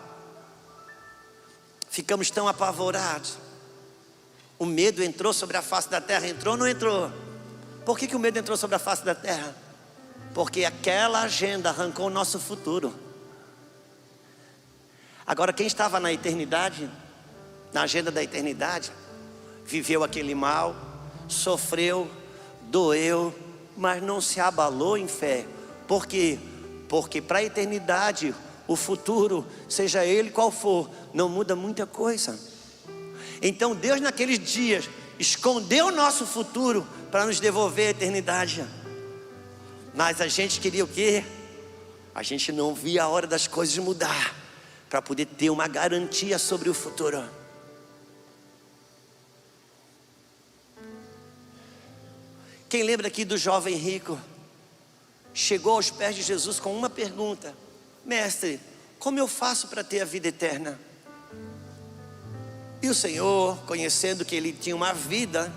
Ficamos tão apavorados. O medo entrou sobre a face da terra. Entrou ou não entrou? Por que o medo entrou sobre a face da terra? Porque aquela agenda arrancou o nosso futuro. Agora quem estava na eternidade, na agenda da eternidade, viveu aquele mal, sofreu, doeu, mas não se abalou em fé. Por quê? Porque para a eternidade, o futuro, seja ele qual for, não muda muita coisa. Então Deus naqueles dias escondeu o nosso futuro para nos devolver a eternidade. Mas a gente queria o quê? A gente não via a hora das coisas mudar, para poder ter uma garantia sobre o futuro. Quem lembra aqui do jovem rico? Chegou aos pés de Jesus com uma pergunta: mestre, como eu faço para ter a vida eterna? E o Senhor, conhecendo que ele tinha uma vida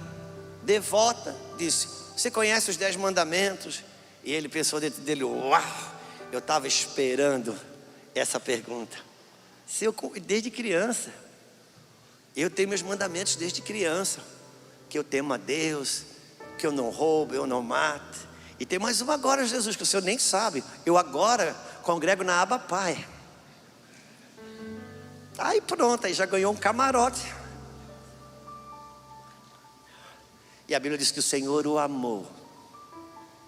devota, disse: você conhece os 10 mandamentos? E ele pensou dentro dele: uau, eu estava esperando essa pergunta. Desde criança, eu tenho meus mandamentos desde criança, que eu temo a Deus, que eu não roubo, eu não mato. E tem mais uma agora, Jesus, que o senhor nem sabe. Eu agora congrego na Aba Pai. Aí pronto, aí já ganhou um camarote. E a Bíblia diz que o Senhor o amou.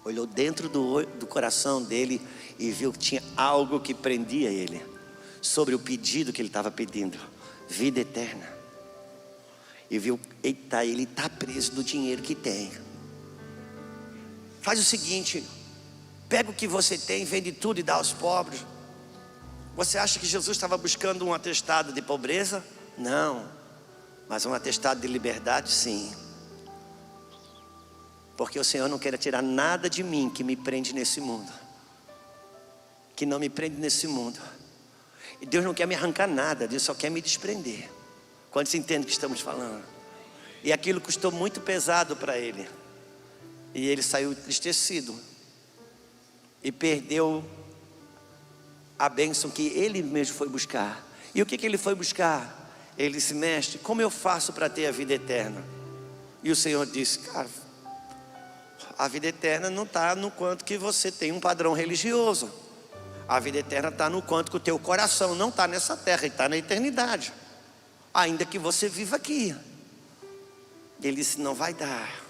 Olhou dentro do coração dele e viu que tinha algo que prendia ele, sobre o pedido que ele estava pedindo, vida eterna. E viu, eita, ele está preso do dinheiro que tem. Faz o seguinte, pega o que você tem, vende tudo e dá aos pobres. Você acha que Jesus estava buscando um atestado de pobreza? Não, mas um atestado de liberdade, sim. Porque o Senhor não quer tirar nada de mim que me prende nesse mundo, que não me prende nesse mundo. E Deus não quer me arrancar nada, Deus só quer me desprender. Quando se entende o que estamos falando? E aquilo custou muito pesado para ele. E ele saiu entristecido. E perdeu a bênção que ele mesmo foi buscar. E o que ele foi buscar? Ele disse, mestre, como eu faço para ter a vida eterna? E o Senhor disse, cara, a vida eterna não está no quanto que você tem um padrão religioso. A vida eterna está no quanto que o teu coração não está nessa terra, está na eternidade. Ainda que você viva aqui. Ele disse, não vai dar.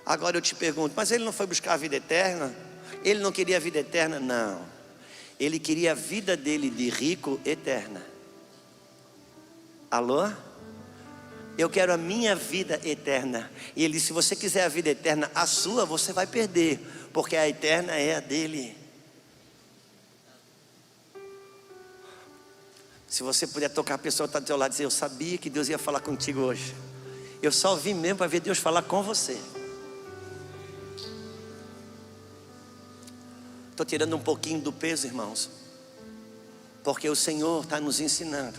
Agora eu te pergunto, mas ele não foi buscar a vida eterna? Ele não queria a vida eterna? Não. Ele queria a vida dele de rico eterna. Alô? Eu quero a minha vida eterna. E ele disse, se você quiser a vida eterna, a sua você vai perder, porque a eterna é a dele. Se você puder tocar a pessoa que está do teu lado e dizer, eu sabia que Deus ia falar contigo hoje. Eu só vim mesmo para ver Deus falar com você. Estou tirando um pouquinho do peso, irmãos, porque o Senhor está nos ensinando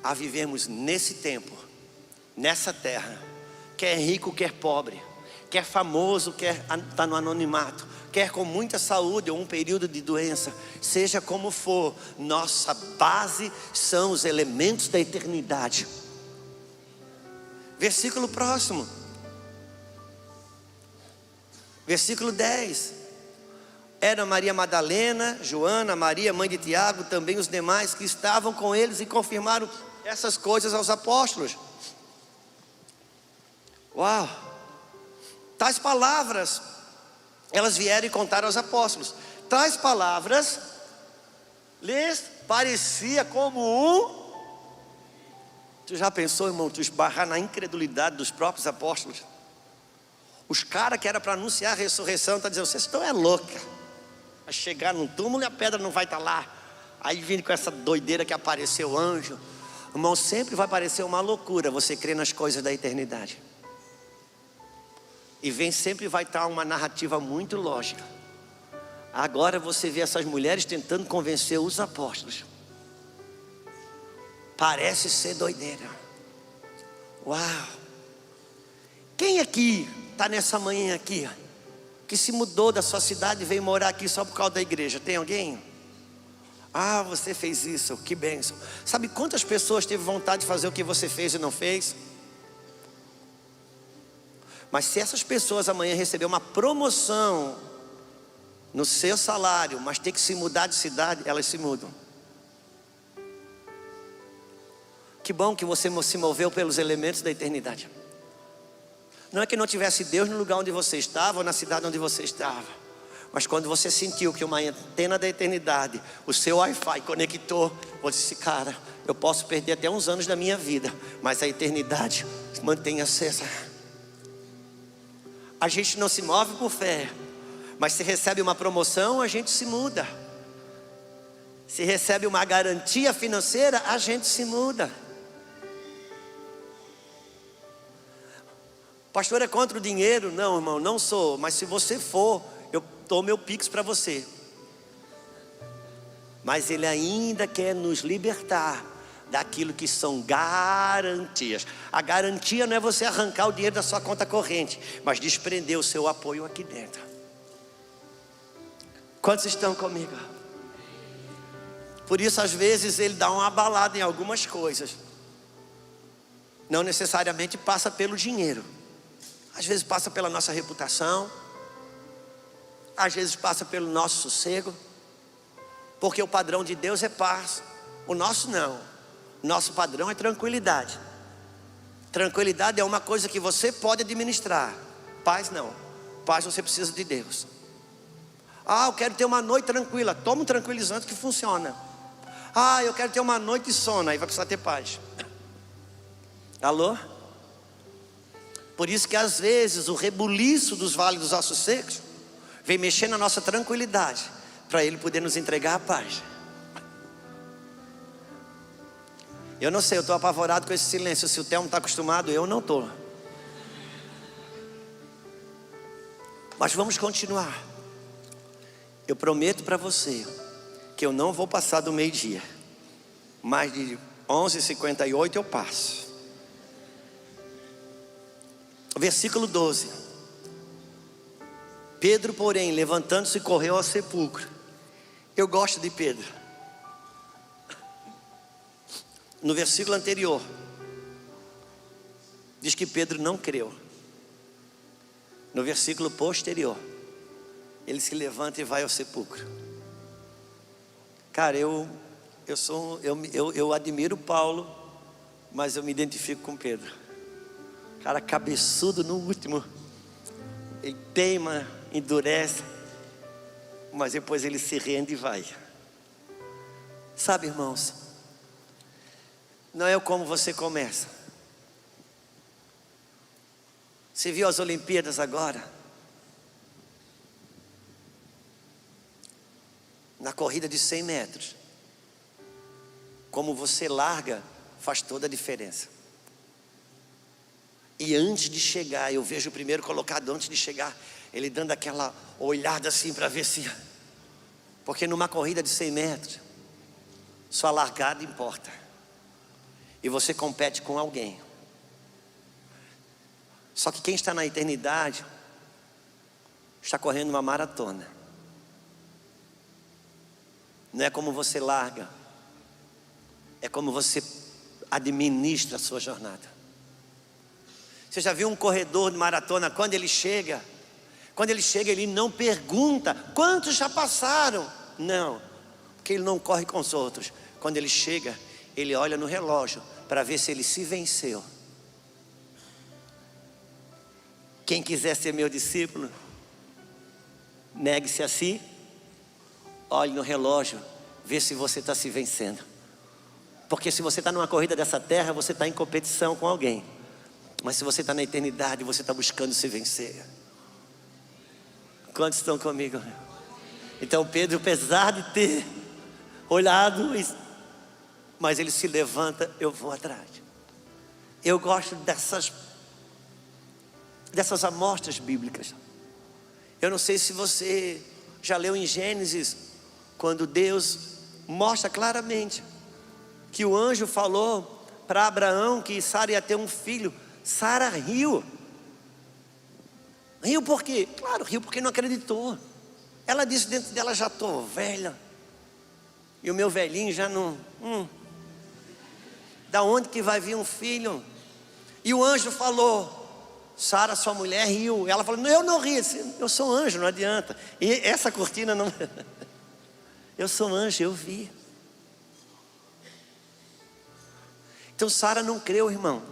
a vivermos nesse tempo, nessa terra, quer rico, quer pobre, quer famoso, quer estar no anonimato, quer com muita saúde ou um período de doença, seja como for, nossa base são os elementos da eternidade. Versículo próximo, versículo 10. Era Maria Madalena, Joana, Maria, mãe de Tiago, também os demais que estavam com eles e confirmaram essas coisas aos apóstolos. Uau! Tais palavras, elas vieram e contaram aos apóstolos. Tais palavras lhes parecia como um... Tu já pensou, irmão, tu esbarrar na incredulidade dos próprios apóstolos? Os caras que era para anunciar a ressurreição estão dizendo, vocês estão louca. Vai chegar num túmulo e a pedra não vai estar lá. Aí vindo com essa doideira que apareceu o anjo. Irmão, sempre vai parecer uma loucura você crer nas coisas da eternidade. E sempre vai estar uma narrativa muito lógica. Agora você vê essas mulheres tentando convencer os apóstolos. Parece ser doideira. Uau! Quem aqui está nessa manhã aqui, que se mudou da sua cidade e veio morar aqui só por causa da igreja? Tem alguém? Ah, você fez isso, que bênção. Sabe quantas pessoas teve vontade de fazer o que você fez e não fez? Mas se essas pessoas amanhã receber uma promoção no seu salário, mas ter que se mudar de cidade, elas se mudam. Que bom que você se moveu pelos elementos da eternidade. Não é que não tivesse Deus no lugar onde você estava ou na cidade onde você estava, mas quando você sentiu que uma antena da eternidade, o seu Wi-Fi conectou, você disse, cara, eu posso perder até uns anos da minha vida, mas a eternidade mantém acesa. A gente não se move por fé, mas se recebe uma promoção, a gente se muda. Se recebe uma garantia financeira, a gente se muda. Pastor, é contra o dinheiro? Não, irmão, não sou. Mas se você for, eu dou meu Pix para você. Mas Ele ainda quer nos libertar daquilo que são garantias. A garantia não é você arrancar o dinheiro da sua conta corrente, mas desprender o seu apoio aqui dentro. Quantos estão comigo? Por isso, às vezes, ele dá uma abalada em algumas coisas. Não necessariamente passa pelo dinheiro. Às vezes passa pela nossa reputação. Às vezes passa pelo nosso sossego. Porque o padrão de Deus é paz. O nosso não. Nosso padrão é tranquilidade. Tranquilidade é uma coisa que você pode administrar. Paz não. Paz você precisa de Deus. Eu quero ter uma noite tranquila. Toma um tranquilizante que funciona. Eu quero ter uma noite de sono. Aí vai precisar ter paz. Alô? Por isso que às vezes o rebuliço dos vales dos ossos secos vem mexer na nossa tranquilidade, para Ele poder nos entregar a paz. Eu não sei, eu estou apavorado com esse silêncio. Se o Telmo está acostumado, eu não estou. Mas vamos continuar. Eu prometo para você que eu não vou passar do meio-dia. Mais de 11h58 eu passo. Versículo 12. Pedro, porém, levantando-se, correu ao sepulcro. Eu gosto de Pedro. No versículo anterior, diz que Pedro não creu. No versículo posterior, ele se levanta e vai ao sepulcro. Cara, eu admiro Paulo, mas eu me identifico com Pedro. Cara cabeçudo no último. Ele teima, endurece, mas depois ele se rende e vai. Sabe, irmãos, não é como você começa. Você viu as Olimpíadas agora? Na corrida de 100 metros. Como você larga, faz toda a diferença. E antes de chegar, eu vejo o primeiro colocado antes de chegar, ele dando aquela olhada assim para ver se... Porque numa corrida de 100 metros, sua largada importa. E você compete com alguém. Só que quem está na eternidade está correndo uma maratona. Não é como você larga, é como você administra a sua jornada. Você já viu um corredor de maratona, quando ele chega, ele não pergunta quantos já passaram. Não, porque ele não corre com os outros. Quando ele chega, ele olha no relógio para ver se ele se venceu. Quem quiser ser meu discípulo, negue-se a si, olhe no relógio, vê se você está se vencendo. Porque se você está numa corrida dessa terra, você está em competição com alguém. Mas se você está na eternidade, você está buscando se vencer. Quantos estão comigo? Então Pedro, apesar de ter olhado, mas ele se levanta, eu vou atrás. Eu gosto dessas amostras bíblicas. Eu não sei se você já leu em Gênesis, quando Deus mostra claramente que o anjo falou para Abraão que Sara ia ter um filho. Sara riu. Riu por quê? Claro, riu porque não acreditou. Ela disse dentro dela, já estou velha. E o meu velhinho já não... Da onde que vai vir um filho? E o anjo falou, Sara, sua mulher, riu. Ela falou, não, eu não ri. Eu sou anjo, não adianta. E essa cortina não... Eu sou anjo, eu vi. Então Sara não creu, irmão.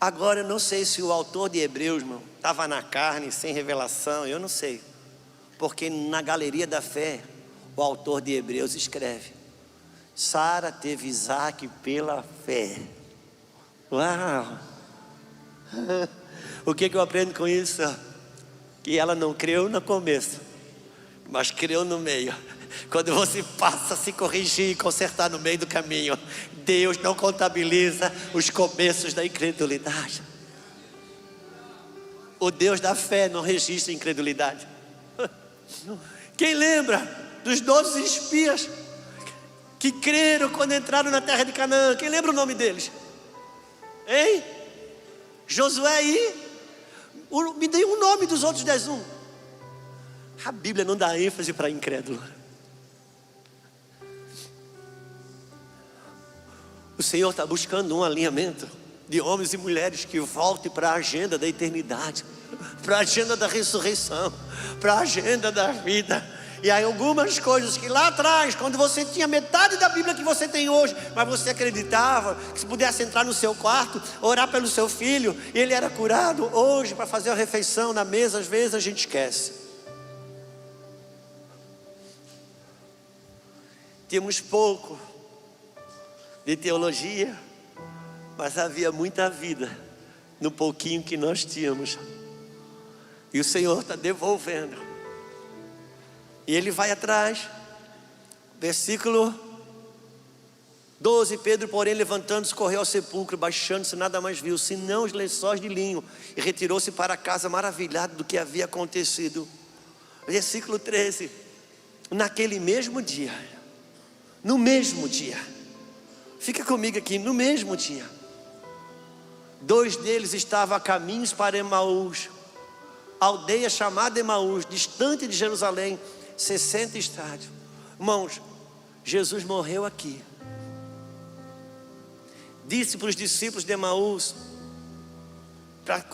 Agora eu não sei se o autor de Hebreus, irmão, estava na carne, sem revelação, eu não sei. Porque na galeria da fé, o autor de Hebreus escreve: Sara teve Isaac pela fé. Uau! O que eu aprendo com isso? Que ela não creu no começo, mas creu no meio. Quando você passa a se corrigir e consertar no meio do caminho, Deus não contabiliza os começos da incredulidade. O Deus da fé não registra incredulidade. Quem lembra dos 12 espias que creram quando entraram na terra de Canaã? Quem lembra o nome deles? Hein? Josué e... Me dê um nome dos outros 10. A Bíblia não dá ênfase para incrédulo. O Senhor está buscando um alinhamento de homens e mulheres que voltem para a agenda da eternidade, para a agenda da ressurreição, para a agenda da vida. E aí algumas coisas que lá atrás, quando você tinha metade da Bíblia que você tem hoje, mas você acreditava que se pudesse entrar no seu quarto, orar pelo seu filho, e ele era curado, hoje para fazer a refeição na mesa, às vezes a gente esquece. Tínhamos pouco de teologia, mas havia muita vida no pouquinho que nós tínhamos. E o Senhor está devolvendo. E Ele vai atrás. Versículo 12: Pedro, porém, levantando-se, correu ao sepulcro, baixando-se, nada mais viu, senão os lençóis de linho, e retirou-se para casa maravilhado do que havia acontecido. Versículo 13: naquele mesmo dia, no mesmo dia, fica comigo aqui, no mesmo dia, 2 deles estavam a caminhos para Emaús, aldeia chamada Emaús, distante de Jerusalém, 60 estádios. Irmãos, Jesus morreu aqui. Disse para os discípulos de Emaús para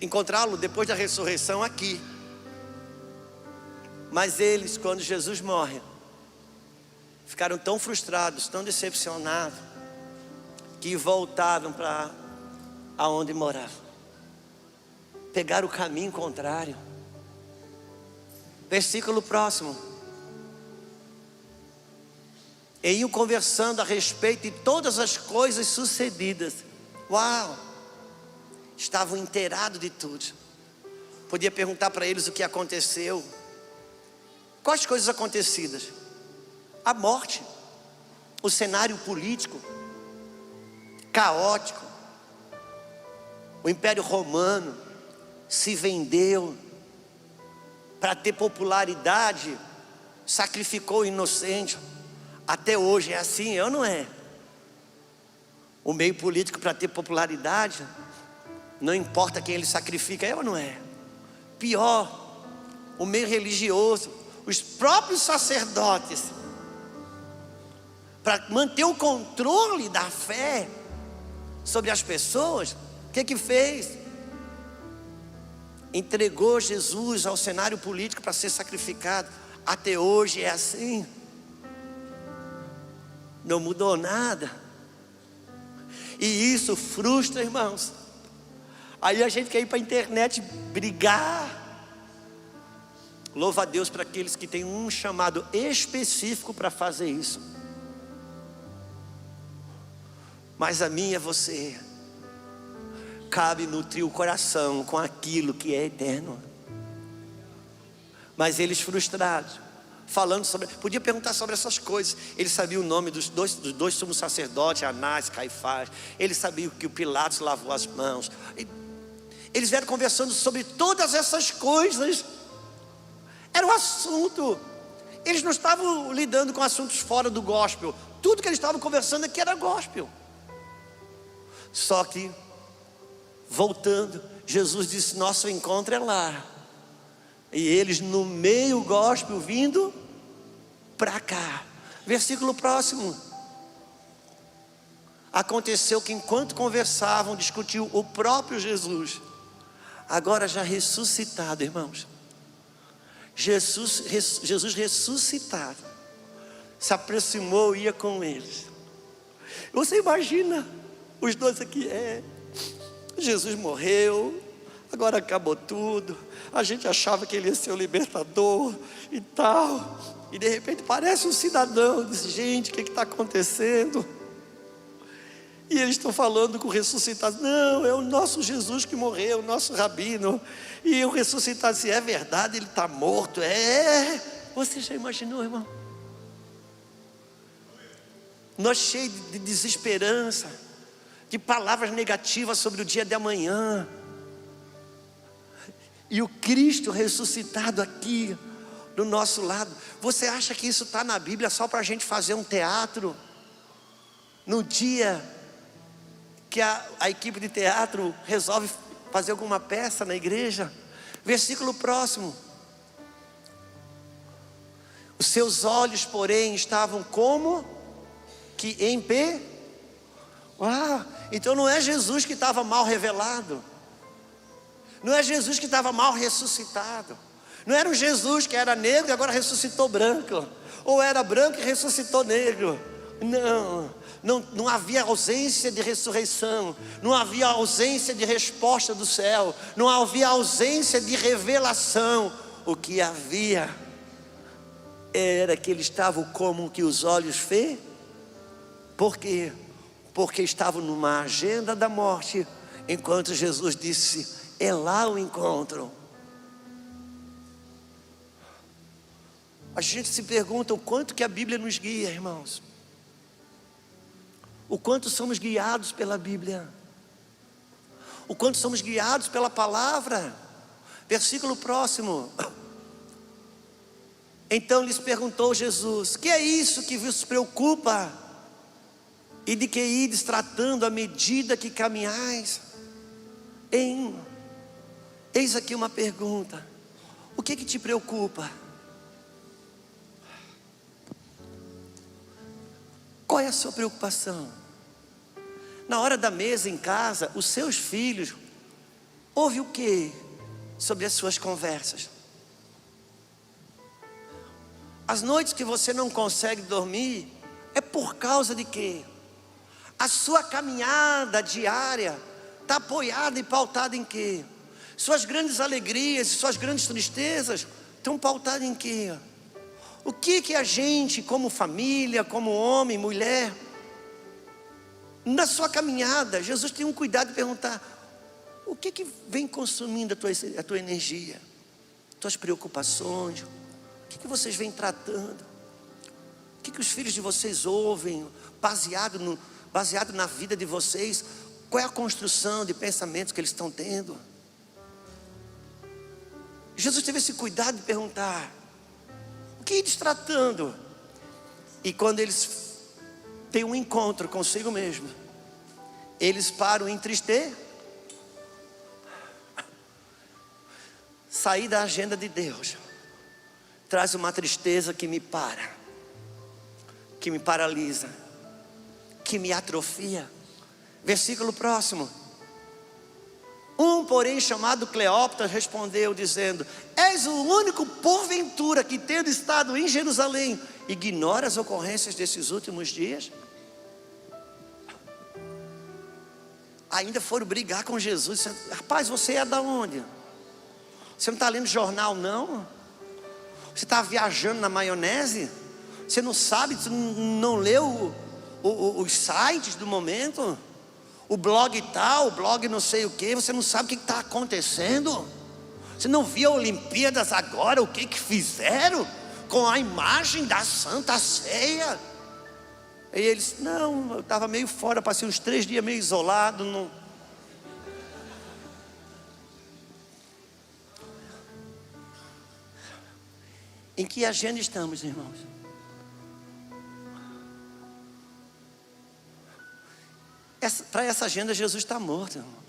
encontrá-lo depois da ressurreição aqui. Mas eles, quando Jesus morre, ficaram tão frustrados, tão decepcionados, que voltaram para aonde moravam. Pegaram o caminho contrário. Versículo próximo: e iam conversando a respeito de todas as coisas sucedidas. Uau! Estavam inteirados de tudo. Podia perguntar para eles o que aconteceu. Quais coisas acontecidas? A morte, o cenário político caótico, o Império Romano se vendeu para ter popularidade, sacrificou o inocente. Até hoje é assim, ou não é? O meio político, para ter popularidade, não importa quem ele sacrifica, é ou não é? Pior, o meio religioso, os próprios sacerdotes, para manter o controle da fé sobre as pessoas, o que fez? Entregou Jesus ao cenário político para ser sacrificado. Até hoje é assim. Não mudou nada. E isso frustra, irmãos. Aí a gente quer ir para a internet brigar. Louva a Deus para aqueles que têm um chamado específico para fazer isso. Mas a mim e a você cabe nutrir o coração com aquilo que é eterno. Mas eles frustrados, falando sobre, podia perguntar sobre essas coisas. Ele sabia o nome dos dois sumos sacerdotes, Anás e Caifás. Ele sabia que o Pilatos lavou as mãos. Eles vieram conversando sobre todas essas coisas. Era um assunto. Eles não estavam lidando com assuntos fora do gospel. Tudo que eles estavam conversando aqui era gospel. Só que, voltando, Jesus disse: nosso encontro é lá. E eles no meio gospel vindo para cá. Versículo próximo: aconteceu que enquanto conversavam, discutiu o próprio Jesus, agora já ressuscitado, irmãos. Jesus ressuscitado se aproximou e ia com eles. Você imagina os dois aqui, Jesus morreu, agora acabou tudo. A gente achava que ele ia ser o libertador e tal. E de repente parece um cidadão. Diz: gente, o que está acontecendo? E eles estão falando com o ressuscitado. Não, é o nosso Jesus que morreu, o nosso rabino. E o ressuscitado, se é verdade, ele está morto. Você já imaginou, irmão? Nós cheios de desesperança, de palavras negativas sobre o dia de amanhã. E o Cristo ressuscitado aqui do nosso lado. Você acha que isso está na Bíblia só para a gente fazer um teatro? No dia que a equipe de teatro resolve fazer alguma peça na igreja, Versículo próximo. Os seus olhos, porém, estavam como que em pé. Então não é Jesus que estava mal revelado. Não é Jesus que estava mal ressuscitado. Não era um Jesus que era negro e agora ressuscitou branco. Ou era branco e ressuscitou negro. Não havia ausência de ressurreição. Não havia ausência de resposta do céu. Não havia ausência de revelação. O que havia era que eles estavam como que os olhos fê. Por quê? Porque estavam numa agenda da morte, enquanto Jesus disse: é lá o encontro. A gente se pergunta o quanto que a Bíblia nos guia, irmãos. O quanto somos guiados pela Bíblia. O quanto somos guiados pela palavra. Versículo próximo. Então lhes perguntou Jesus: que é isso que vos preocupa? E de que ides tratando à medida que caminhais? Eis aqui uma pergunta: o que te preocupa? Qual é a sua preocupação? Na hora da mesa em casa, os seus filhos ouvem o que sobre as suas conversas? As noites que você não consegue dormir é por causa de quê? A sua caminhada diária está apoiada e pautada em quê? Suas grandes alegrias e suas grandes tristezas estão pautadas em quê? O que a gente, como família, como homem, mulher, na sua caminhada, Jesus tem um cuidado de perguntar: o que vem consumindo a tua energia, tuas preocupações? O que vocês vêm tratando? O que os filhos de vocês ouvem, baseado na vida de vocês? Qual é a construção de pensamentos que eles estão tendo? Jesus teve esse cuidado de perguntar: o que eles tratando? E quando eles têm um encontro consigo mesmo, eles param em tristeza. Sair da agenda de Deus traz uma tristeza que me paralisa, que me atrofia. Versículo próximo. Porém, chamado Cleópatra, respondeu dizendo: és o único porventura que, tendo estado em Jerusalém, ignora as ocorrências desses últimos dias? Ainda foram brigar com Jesus. Rapaz, você é da onde? Você não está lendo jornal não? Você está viajando na maionese? Você não sabe, você não leu os sites do momento? O blog tal, o blog não sei o que. Você não sabe o que está acontecendo? Você não viu a Olimpíadas agora? O que fizeram com a imagem da Santa Ceia? E eles: não, eu estava meio fora, passei uns 3 dias meio isolado. Não. Em que agenda estamos, irmãos? Para essa agenda Jesus está morto, irmão.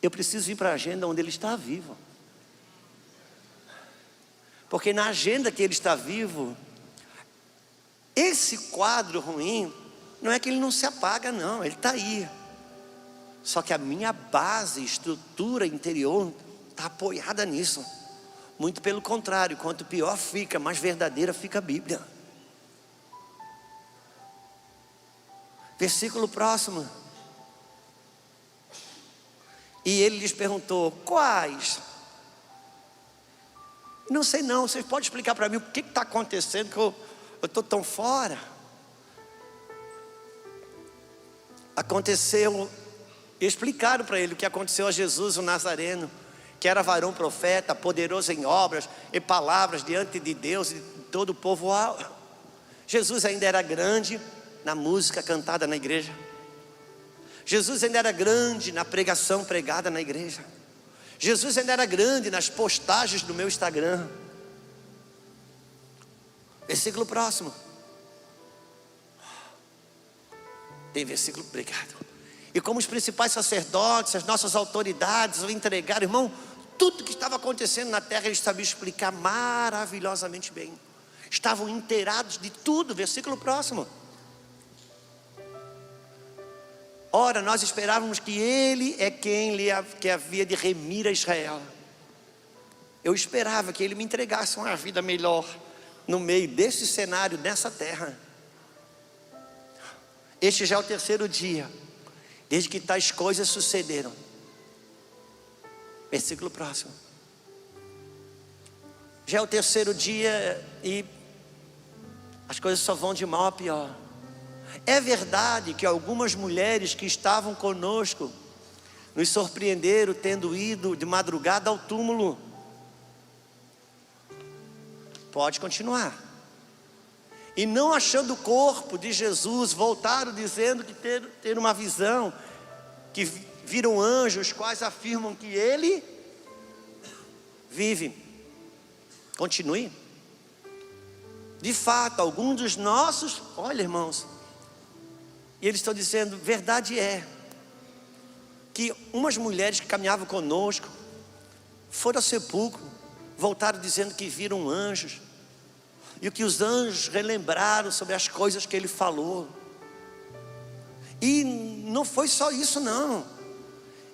Eu preciso ir para a agenda onde Ele está vivo. Porque na agenda que Ele está vivo, esse quadro ruim, não é que ele não se apaga não, ele está aí. Só que a minha base, estrutura interior está apoiada nisso. Muito pelo contrário, quanto pior fica, mais verdadeira fica a Bíblia. Versículo próximo. E ele lhes perguntou: quais? Não sei não, vocês podem explicar para mim o que está acontecendo, que eu estou tão fora. Aconteceu, explicaram para ele o que aconteceu a Jesus, o Nazareno, que era varão profeta, poderoso em obras e palavras diante de Deus e de todo o povo. Jesus ainda era grande na música cantada na igreja. Jesus ainda era grande na pregação pregada na igreja. Jesus ainda era grande nas postagens do meu Instagram. Versículo próximo. Tem versículo, obrigado. E como os principais sacerdotes, as nossas autoridades o entregaram, irmão, tudo que estava acontecendo na terra eles sabiam explicar maravilhosamente bem. Estavam inteirados de tudo. Versículo próximo. Ora, nós esperávamos que ele é que havia de remir a Israel. Eu esperava que ele me entregasse uma vida melhor no meio desse cenário, nessa terra. Este já é o terceiro dia desde que tais coisas sucederam. Versículo próximo. Já é o terceiro dia e as coisas só vão de mal a pior. É verdade que algumas mulheres que estavam conosco nos surpreenderam tendo ido de madrugada ao túmulo. Pode continuar. E não achando o corpo de Jesus, voltaram dizendo que ter uma visão, que viram anjos, quais afirmam que ele vive. Continue. De fato, alguns dos nossos, olha irmãos, e eles estão dizendo, verdade é, que umas mulheres que caminhavam conosco, foram ao sepulcro, voltaram dizendo que viram anjos, e o que os anjos relembraram sobre as coisas que ele falou. E não foi só isso não,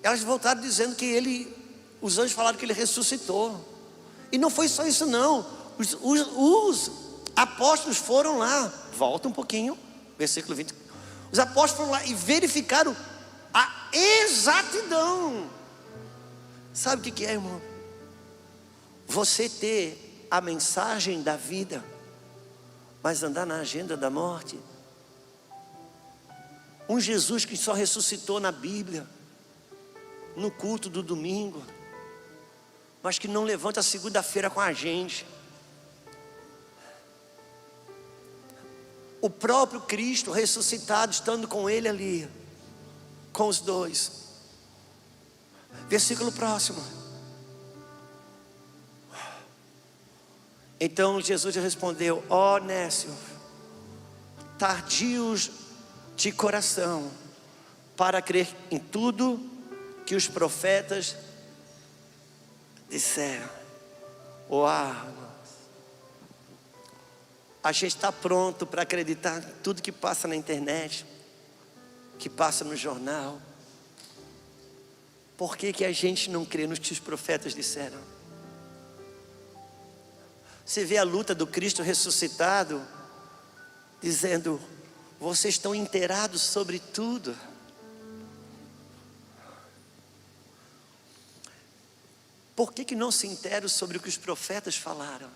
elas voltaram dizendo que os anjos falaram que ele ressuscitou. E não foi só isso não, os apóstolos foram lá, volta um pouquinho, versículo 20. Os apóstolos foram lá e verificaram a exatidão. Sabe o que é, irmão? Você ter a mensagem da vida, mas andar na agenda da morte. Um Jesus que só ressuscitou na Bíblia, no culto do domingo, mas que não levanta a segunda-feira com a gente. O próprio Cristo ressuscitado, estando com ele ali, com os dois. Versículo próximo. Então Jesus respondeu: ó nécio, tardios de coração, para crer em tudo que os profetas disseram. Uau! A gente está pronto para acreditar em tudo que passa na internet, que passa no jornal. Por que a gente não crê nos que os profetas disseram? Você vê a luta do Cristo ressuscitado, dizendo: vocês estão inteirados sobre tudo. Por que não se inteiram sobre o que os profetas falaram?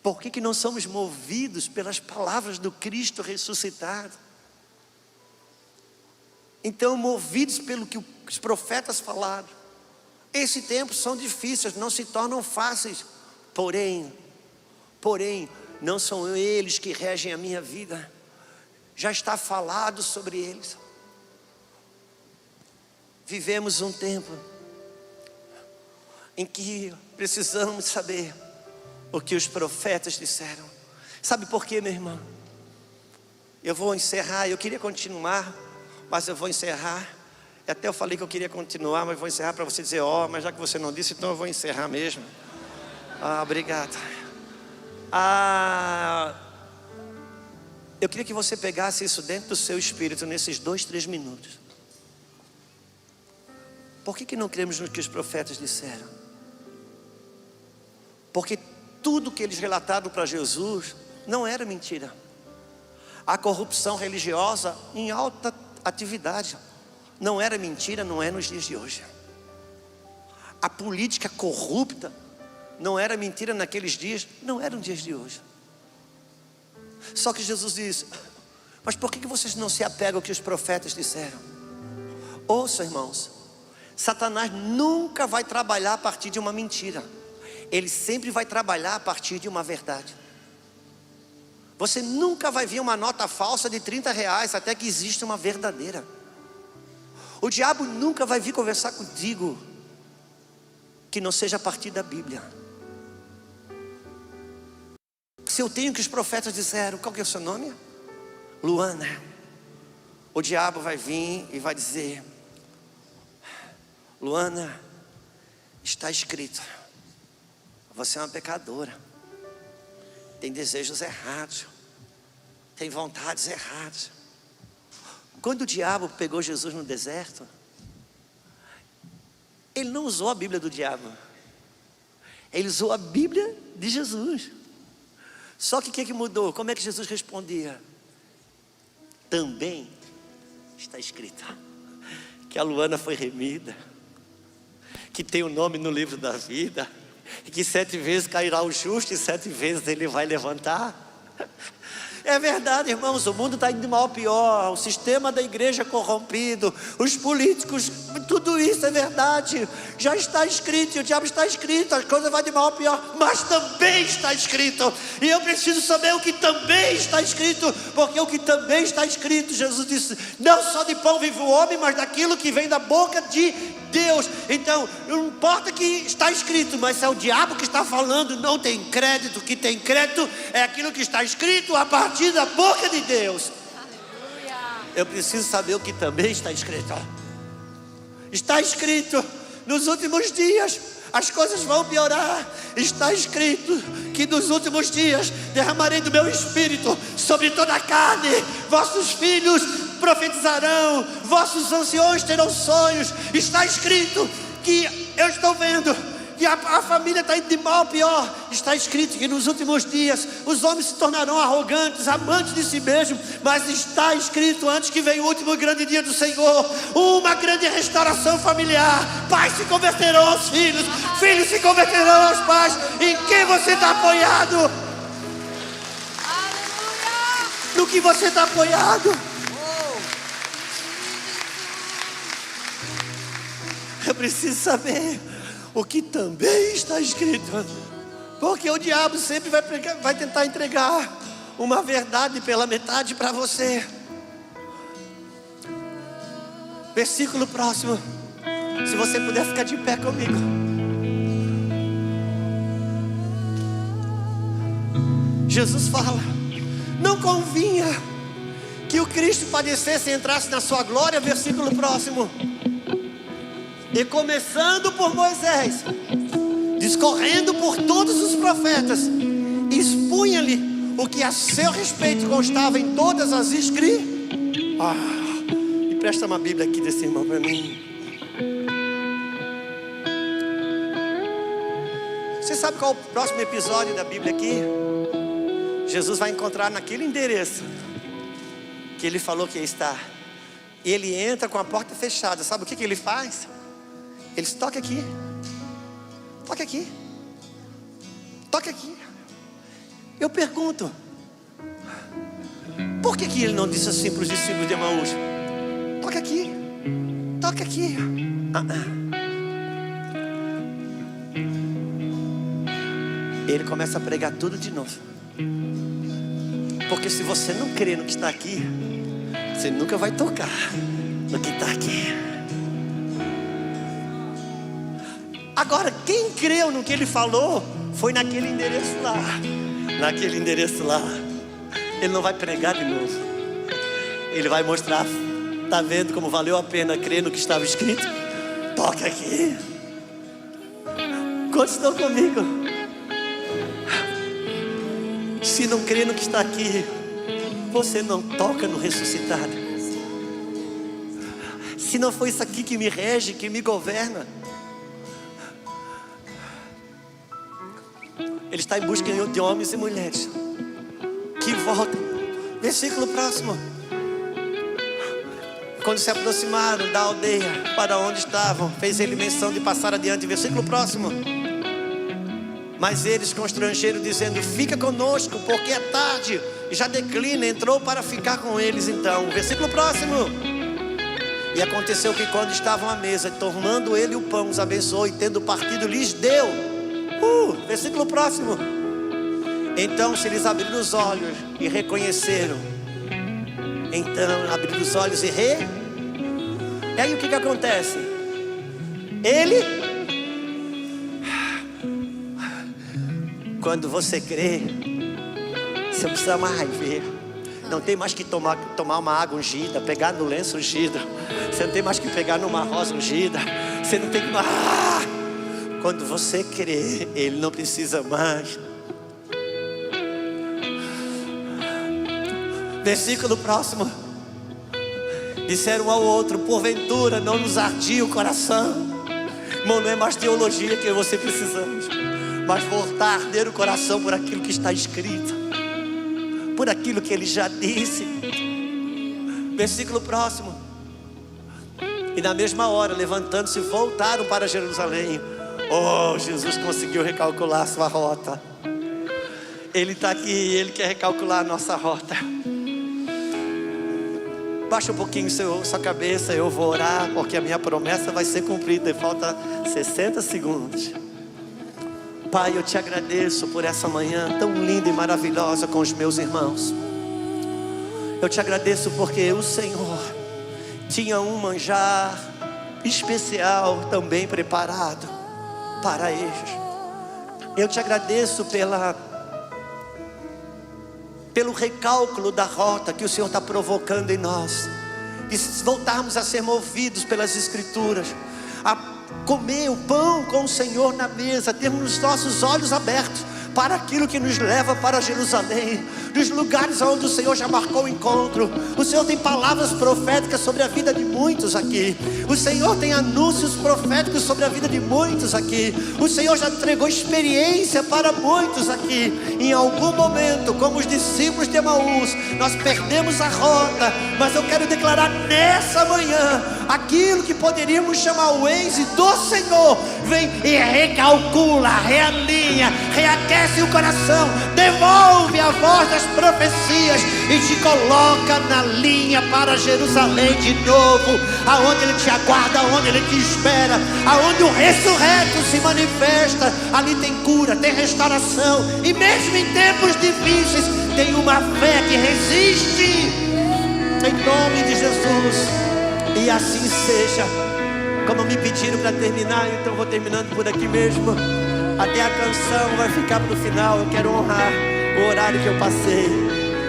Por que não somos movidos pelas palavras do Cristo ressuscitado? Então, movidos pelo que os profetas falaram. Esses tempos são difíceis, não se tornam fáceis. Porém, não são eles que regem a minha vida. Já está falado sobre eles. Vivemos um tempo em que precisamos saber o que os profetas disseram. Sabe por quê, meu irmão? Eu vou encerrar, eu queria continuar, mas eu vou encerrar. Até eu falei que eu queria continuar, mas vou encerrar para você dizer: ó, mas já que você não disse, então eu vou encerrar mesmo. Obrigado. Eu queria que você pegasse isso dentro do seu espírito nesses 2-3 minutos. Por que não cremos no que os profetas disseram? Porque tudo que eles relataram para Jesus não era mentira. A corrupção religiosa em alta atividade não era mentira, não é nos dias de hoje. A política corrupta não era mentira naqueles dias, não eram dias de hoje. Só que Jesus disse: mas por que vocês não se apegam ao que os profetas disseram? Ouça, irmãos, Satanás nunca vai trabalhar a partir de uma mentira. Ele sempre vai trabalhar a partir de uma verdade. Você nunca vai ver uma nota falsa de R$30 até que exista uma verdadeira. O diabo nunca vai vir conversar contigo que não seja a partir da Bíblia. Se eu tenho o que os profetas disseram, qual que é o seu nome? Luana. o diabo vai vir e vai dizer: Luana, está escrito, você é uma pecadora, tem desejos errados, tem vontades erradas. Quando o diabo pegou Jesus no deserto, ele não usou a Bíblia do diabo, ele usou a Bíblia de Jesus. Só que o que mudou? Como é que Jesus respondia? Também está escrito que a Luana foi remida, que tem o nome no livro da vida, e que 7 vezes cairá o justo e 7 vezes ele vai levantar. É verdade, irmãos, o mundo está indo de mal a pior, o sistema da igreja corrompido, os políticos, tudo isso é verdade, já está escrito, e o diabo está escrito, a coisa vai de mal a pior, mas também está escrito, e eu preciso saber o que também está escrito, porque o que também está escrito, Jesus disse, não só de pão vive o homem, mas daquilo que vem da boca de Deus. Então, não importa que está escrito, mas se é o diabo que está falando, não tem crédito. O que tem crédito é aquilo que está escrito a partir da boca de Deus. Aleluia. Eu preciso saber o que também está escrito. Está escrito, nos últimos dias as coisas vão piorar. Está escrito que nos últimos dias derramarei do meu espírito sobre toda a carne. Vossos filhos profetizarão, vossos anciões terão sonhos. Está escrito que eu estou vendo que a família está indo de mal a pior. Está escrito que nos últimos dias os homens se tornarão arrogantes, amantes de si mesmos. Mas está escrito, antes que venha o último grande dia do Senhor, uma grande restauração familiar. Pais se converterão aos filhos, filhos se converterão aos pais. Em quem você está apoiado? Aleluia! No que você está apoiado? Eu preciso saber o que também está escrito, porque o diabo sempre vai tentar entregar uma verdade pela metade para você. Versículo próximo, se você puder ficar de pé comigo. Jesus fala: não convinha que o Cristo padecesse e entrasse na sua glória. Versículo próximo. E começando por Moisés, discorrendo por todos os profetas, expunha-lhe o que a seu respeito constava em todas as escrituras. Me presta uma Bíblia aqui desse irmão para mim. Você sabe qual é o próximo episódio da Bíblia aqui? Jesus vai encontrar naquele endereço que ele falou que ia estar. E ele entra com a porta fechada. Sabe o que ele faz? Ele diz: toque aqui, toque aqui, toque aqui. Eu pergunto, por que ele não disse assim para os discípulos de Emaús: toque aqui, toque aqui? Ele começa a pregar tudo de novo. Porque se você não crê no que está aqui, você nunca vai tocar no que está aqui. Agora, quem creu no que ele falou foi naquele endereço lá. Naquele endereço lá. Ele não vai pregar de novo. Ele vai mostrar: está vendo como valeu a pena crer no que estava escrito? Toca aqui. Quantos estão comigo? Se não crê no que está aqui, você não toca no ressuscitado. Se não foi isso aqui que me rege, que me governa. Ele está em busca de homens e mulheres que voltem. Versículo próximo. Quando se aproximaram da aldeia para onde estavam, fez ele menção de passar adiante. Versículo próximo. Mas eles constrangeram, dizendo: fica conosco, porque é tarde, já declina. Entrou para ficar com eles então. Versículo próximo. E aconteceu que quando estavam à mesa, tomando ele o pão, os abençoou, e tendo partido, lhes deu. Versículo próximo. Então se lhes abriram os olhos e reconheceram. Então abriram os olhos e E aí o que acontece? Quando você crê, você não precisa mais ver. Não tem mais que tomar uma água ungida, pegar no lenço ungido. Você não tem mais que pegar numa rosa ungida. Você não tem que... Quando você crê, Ele não precisa mais. Versículo próximo. Disseram um ao outro: porventura não nos ardia o coração. Irmão, não é mais teologia que você precisamos, mas voltar a arder o coração por aquilo que está escrito, por aquilo que Ele já disse. Versículo próximo. E na mesma hora, levantando-se, voltaram para Jerusalém. Oh, Jesus conseguiu recalcular a sua rota. Ele está aqui, Ele quer recalcular a nossa rota. Baixa um pouquinho sua cabeça, eu vou orar, porque a minha promessa vai ser cumprida. E falta 60 segundos. Pai, eu te agradeço por essa manhã tão linda e maravilhosa com os meus irmãos. Eu te agradeço porque o Senhor tinha um manjar especial também preparado para eles. Eu te agradeço pelo recálculo da rota que o Senhor está provocando em nós, e voltarmos a ser movidos pelas Escrituras, a comer o pão com o Senhor na mesa, termos os nossos olhos abertos para aquilo que nos leva para Jerusalém, dos lugares onde o Senhor já marcou o encontro. O Senhor tem palavras proféticas sobre a vida de muitos aqui. O Senhor tem anúncios proféticos sobre a vida de muitos aqui. O Senhor já entregou experiência para muitos aqui. Em algum momento, como os discípulos de Emaús, nós perdemos a rota, mas eu quero declarar nessa manhã, aquilo que poderíamos chamar o Waze do Senhor, vem e recalcula, realinha, reaquece o coração, devolve a voz das profecias e te coloca na linha para Jerusalém de novo, aonde Ele te aguarda, aonde Ele te espera, aonde o ressurreto se manifesta. Ali tem cura, tem restauração, e mesmo em tempos difíceis tem uma fé que resiste, em nome de Jesus. E assim seja. Como me pediram para terminar, então vou terminando por aqui mesmo. Até a canção vai ficar para o final. Eu quero honrar o horário que eu passei.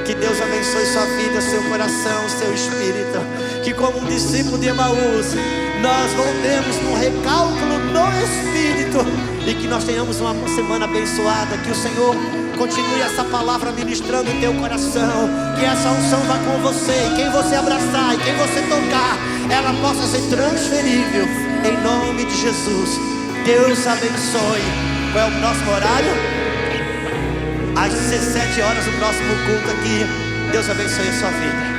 Que Deus abençoe sua vida, seu coração, seu espírito. Que como um discípulo de Emaús, nós voltemos no recálculo no espírito, e que nós tenhamos uma semana abençoada. Que o Senhor continue essa palavra ministrando em teu coração. Que essa unção vá com você, e quem você abraçar, e quem você tocar, ela possa ser transferível, em nome de Jesus. Deus abençoe. Qual é o próximo horário? Às 17 horas o próximo culto aqui. Deus abençoe a sua vida.